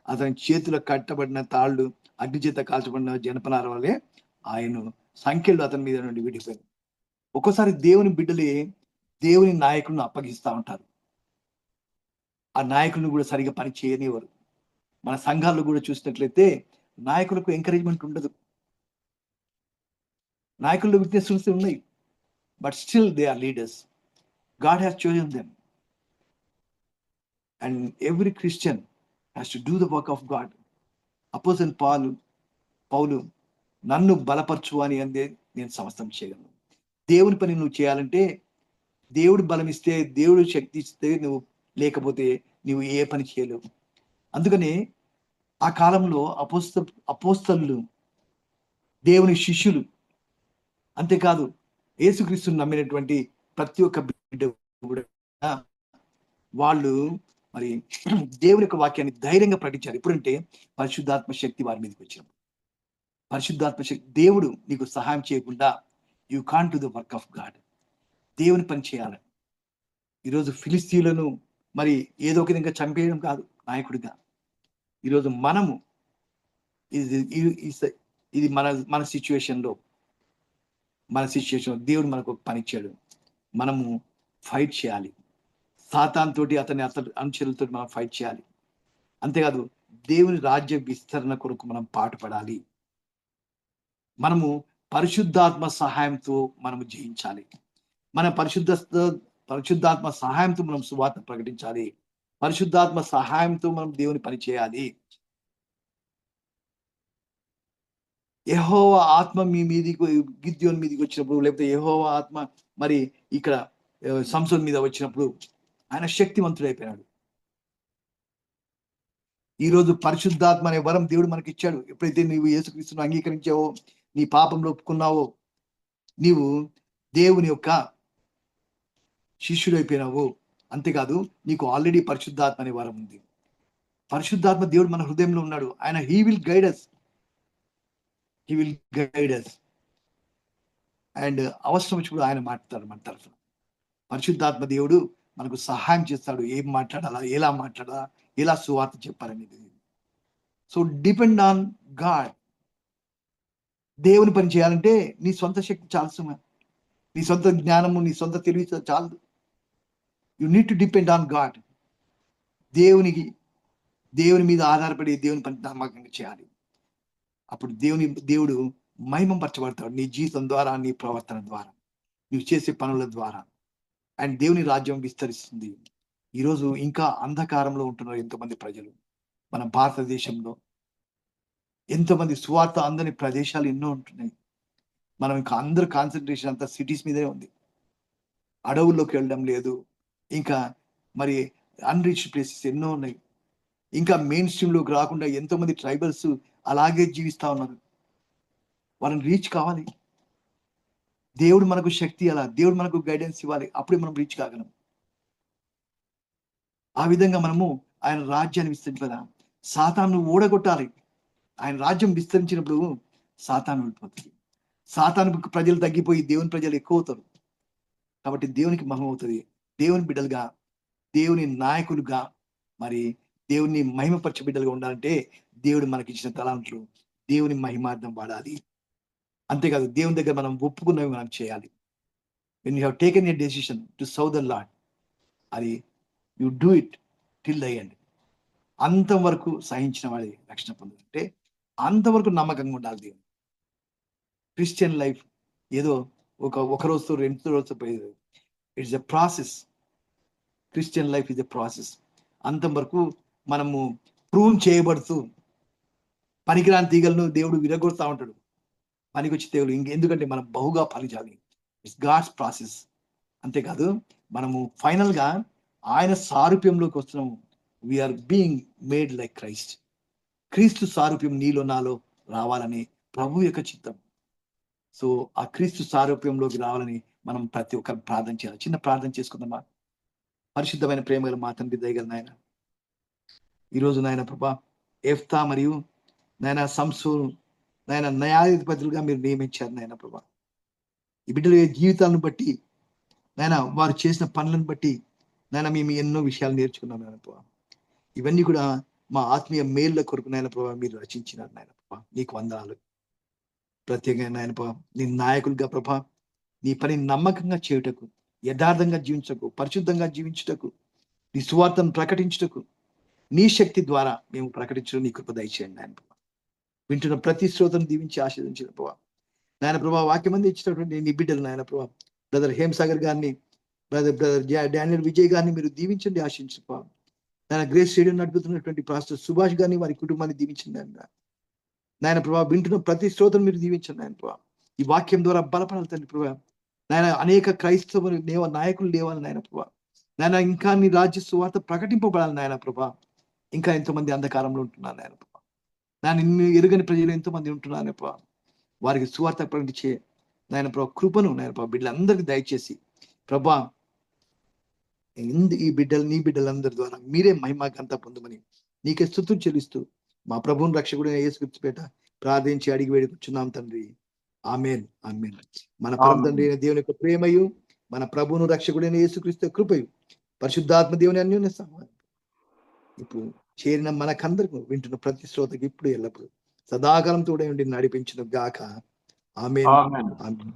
S2: అతని చేతిలో కట్టబడిన తాళ్ళు అగ్ని చేత కాల్చబడిన జనపనార వలె ఆయన సంఖ్యలు అతని మీద నుండి విడిపోయాయి. ఒక్కోసారి దేవుని బిడ్డలే దేవుని నాయకులను అప్పగిస్తూ ఉంటారు. ఆ నాయకులను కూడా సరిగా పని చేయనివ్వరు. మన సంఘాల్లో కూడా చూసినట్లయితే నాయకులకు ఎంకరేజ్మెంట్ ఉండదు. నాయకుల్లో వీక్నెస్ ఉన్నాయి, but still they are leaders. God has chosen them and every Christian has to do the work of God. Apostle పౌలు నన్ను బలపరచు అని అందే నేను సమస్తం చేయగలను. దేవుని పని నువ్వు చేయాలంటే దేవుడు బలం ఇస్తే, దేవుడు శక్తి ఇస్తే, నువ్వు లేకపోతే నువ్వు ఏ పని చేయలేవు. అందుకని ఆ కాలంలో అపోస్తలులు దేవుని శిష్యులు, అంతేకాదు యేసుక్రీస్తుని నమ్మినటువంటి ప్రతి ఒక్క బిడ్డ కూడా వాళ్ళు మరి దేవుని యొక్క వాక్యాన్ని ధైర్యంగా ప్రకటించారు. ఎప్పుడంటే పరిశుద్ధాత్మ శక్తి వారి మీదకి వచ్చినప్పుడు. పరిశుద్ధాత్మ శక్తి, దేవుడు నీకు సహాయం చేయకుండా you can't do the work of God. దేవుని పని చేయాలి. ఈరోజు ఫిలిస్తీన్లను మరి ఏదో ఒక విధంగా చంపేయడం కాదు నాయకుడిగా. ఈరోజు మనము ఇది మన సిచ్యువేషన్లో దేవుడు మనకు ఒక పని ఇచ్చాడు. మనము ఫైట్ చేయాలి. సాతాన్ తోటి అతని అనుచరులతో మనం ఫైట్ చేయాలి. అంతేకాదు దేవుని రాజ్య విస్తరణ కొరకు మనం పాటుపడాలి. మనము పరిశుద్ధాత్మ సహాయంతో మనము జయించాలి. మన పరిశుద్ధాత్మ సహాయంతో మనం సువార్త ప్రకటించాలి. పరిశుద్ధాత్మ సహాయంతో మనం దేవుని పని చేయాలి. యెహోవా ఆత్మ మీ మీదికి గిద్యోని మీదకి వచ్చినప్పుడు, లేకపోతే యెహోవా ఆత్మ మరి ఇక్కడ సంసోన్ మీద వచ్చినప్పుడు ఆయన శక్తివంతుడైపోయినాడు. ఈరోజు పరిశుద్ధాత్మ అనే వరం దేవుడు మనకి ఇచ్చాడు. ఎప్పుడైతే నీవు యేసుక్రీస్తును అంగీకరించావో, నీ పాపంలో ఒప్పుకున్నావో, నీవు దేవుని యొక్క శిష్యుడైపోయినావు. అంతేకాదు నీకు ఆల్రెడీ పరిశుద్ధాత్మ అనే వరం ఉంది. పరిశుద్ధాత్మ దేవుడు మన హృదయంలో ఉన్నాడు. ఆయన he will guide us. And అవసరం వచ్చినప్పుడు ఆయన మాట్లాడతాడు మన తరఫున. పరిశుద్ధాత్మ దేవుడు మనకు సహాయం చేస్తాడు. ఏం మాట్లాడాలా, ఎలా మాట్లాడాలా, ఎలా సువార్త చెప్పాలనేది. So depend on God. దేవుని పని చేయాలంటే నీ సొంత శక్తి చాలు, నీ సొంత జ్ఞానము, నీ సొంత తెలివి చాలదు. You need to depend on God. దేవుని మీద ఆధారపడి దేవుని పని నమ్మకంగా చేయాలి. అప్పుడు దేవుడు మహిమపరచబడతాడు నీ జీవితం ద్వారా, నీ ప్రవర్తన ద్వారా, నువ్వు చేసే పనుల ద్వారా. అండ్ దేవుని రాజ్యం విస్తరిస్తుంది. ఈరోజు ఇంకా అంధకారంలో ఉంటున్నారు ఎంతోమంది ప్రజలు. మన భారతదేశంలో ఎంతోమంది సువార్త అందని ప్రదేశాలు ఎన్నో ఉంటున్నాయి. మనం ఇంకా అందరు కాన్సన్ట్రేషన్ అంతా సిటీస్ మీదే ఉంది. అడవుల్లోకి వెళ్ళడం లేదు. ఇంకా మరి అన్రీచ్ ప్లేసెస్ ఎన్నో ఉన్నాయి. ఇంకా మెయిన్ స్ట్రీమ్లోకి రాకుండా ఎంతోమంది ట్రైబల్స్ అలాగే జీవిస్తా ఉన్నారు. వాళ్ళని రీచ్ కావాలి. దేవుడు మనకు శక్తి అలా, దేవుడు మనకు గైడెన్స్ ఇవ్వాలి. అప్పుడే మనం రీచ్ కాగలం. ఆ విధంగా మనము ఆయన రాజ్యాన్ని విస్తరించాలి. సాతాను ఓడగొట్టాలి. ఆయన రాజ్యం విస్తరించినప్పుడు సాతాను వెళ్ళిపోతుంది. సాతాను ప్రజలు తగ్గిపోయి దేవుని ప్రజలు ఎక్కువ అవుతారు. కాబట్టి దేవునికి మహిమ అవుతుంది. దేవుని బిడ్డలుగా, దేవుని నాయకులుగా, మరి దేవుని మహిమపరచే బిడ్డలుగా ఉండాలంటే దేవుడు మనకి ఇచ్చిన తలాంతులు దేవుని మహిమార్థం వాడాలి. అంతేకాదు దేవుని దగ్గర మనం ఒప్పుకున్నవి మనం చేయాలి. When you have taken a decision to serve the Lord, అది you do it till the end. అంతవరకు సహించిన వాడి రక్షణ పొందాలంటే అంతవరకు నమ్మకంగా ఉండాలి. దేవుడు క్రిస్టియన్ లైఫ్ ఏదో ఒక రోజుతో 2 రోజుతో పోయేది. It's a process. Christian life is a process. అంతవరకు మనము ప్రూవ్ చేయబడుతూ పనికిరాని తీగలను దేవుడు విరగొడతా ఉంటాడు. పనికొచ్చి తీగలు ఎందుకంటే మనం బహుగా ఫలించాలి. It's God's process. అంతేకాదు మనము ఫైనల్ గా ఆయన సారూప్యంలోకి వస్తున్నాము. We're being made like Christ. క్రీస్తు సారూప్యం నీలో నాలో రావాలని ప్రభు యొక్క చిత్తం. సో ఆ క్రీస్తు సారూప్యంలోకి రావాలని మనం ప్రతి ఒక్కరు ప్రార్థన చేయాలి. చిన్న ప్రార్థన చేసుకుందామా? పరిశుద్ధమైన ప్రేమ గల మా తండ్రి, దయగల నాయన, ఈరోజు నాయన ప్రభా, ఎఫ్తా మరియు నాయన సంసోను నాయన న్యాయాధిపతులుగా మీరు నియమించారు నాయన ప్రభా. ఈ బిడ్డల జీవితాలను బట్టి నాయన వారు చేసిన పనులను బట్టి నాయన మేము ఎన్నో విషయాలు నేర్చుకున్నాం నాయన ప్రభా. ఇవన్నీ కూడా మా ఆత్మీయ మేళ్ళ కొరకు నాయన ప్రభా మీరు రచించినారు నాయన ప్రభా. నీకు వందనాలు. ప్రత్యేకంగా నాయన ప్రభా నీ నాయకులుగా ప్రభా నీ పని నమ్మకంగా చేయుటకు, యథార్థంగా జీవించటకు, పరిశుద్ధంగా జీవించుటకు, నీ సువార్తను ప్రకటించుటకు నీ శక్తి ద్వారా మేము ప్రకటించడం నీ కృప దయచేయండి నాయన ప్రభా. వింటున్న ప్రతి శ్రోతను దీవించి ఆశీర్వదించిన ప్రభా. నాయన ప్రభా వాక్యం అంది ఇచ్చినటువంటి నీ బిడ్డలు నాయన ప్రభా బ్రదర్ హేమసాగర్ గారిని, బ్రదర్ డానియల్ విజయ్ గారిని మీరు దీవించండి, ఆశించు ప్రభా. నాయన గ్రేస్ స్టేడియం నడుపుతున్నటువంటి పాస్టర్ సుభాష్ గారిని వారి కుటుంబాన్ని దీవించండి నాయన ప్రభా. వింటున్న ప్రతి శ్రోతను మీరు దీవించండి నాయన ప్రభా. ఈ వాక్యం ద్వారా బలపడాలి తండ్రి ప్రభా. నాయన అనేక క్రైస్తవ నాయకులు లేవాలి నాయన ప్రభా. నాయన ఇంకా నీ రాజ్య సువార్త ప్రకటింపబడాలి నాయన ప్రభా. ఇంకా ఎంతో మంది అంధకారంలో ఉంటున్నారు నాయన ప్రభా. నిన్ను ఎరుగని ప్రజలు ఎంతో మంది ఉంటున్నారు నాయన ప్రభా. వారికి సువార్త ప్రకటించే నాయన ప్రభా కృపను నాయన ప్రభా బిడ్డలందరికీ దయచేసి ప్రభా ఈ బిడ్డలు నీ బిడ్డలందరి ద్వారా మీరే మహిమాకంతా పొందమని నీకే స్తుతులు చెల్లిస్తూ మా ప్రభువుని రక్షకుడైన యేసుక్రీస్తు పేట ప్రార్థించి అడిగి వేడుకొచ్చున్నాం తండ్రి. ఆమేన్, ఆమేన్. మన పరమ తండ్రి అయిన దేవుని యొక్క ప్రేమయు, మన ప్రభువును రక్షకుడైన యేసుక్రీస్తు కృపయు, పరిశుద్ధాత్మ దేవుని అన్యోన్య సహవాసం ఇప్పుడు చేరిన మనకందరికి, వింటున్న ప్రతి శ్రోతకి ఇప్పుడు ఎల్లప్పుడు సదాకాలం తోడై ఉండి నడిపించును గాక. ఆమేన్,
S1: ఆమేన్.
S2: ఆమేన్.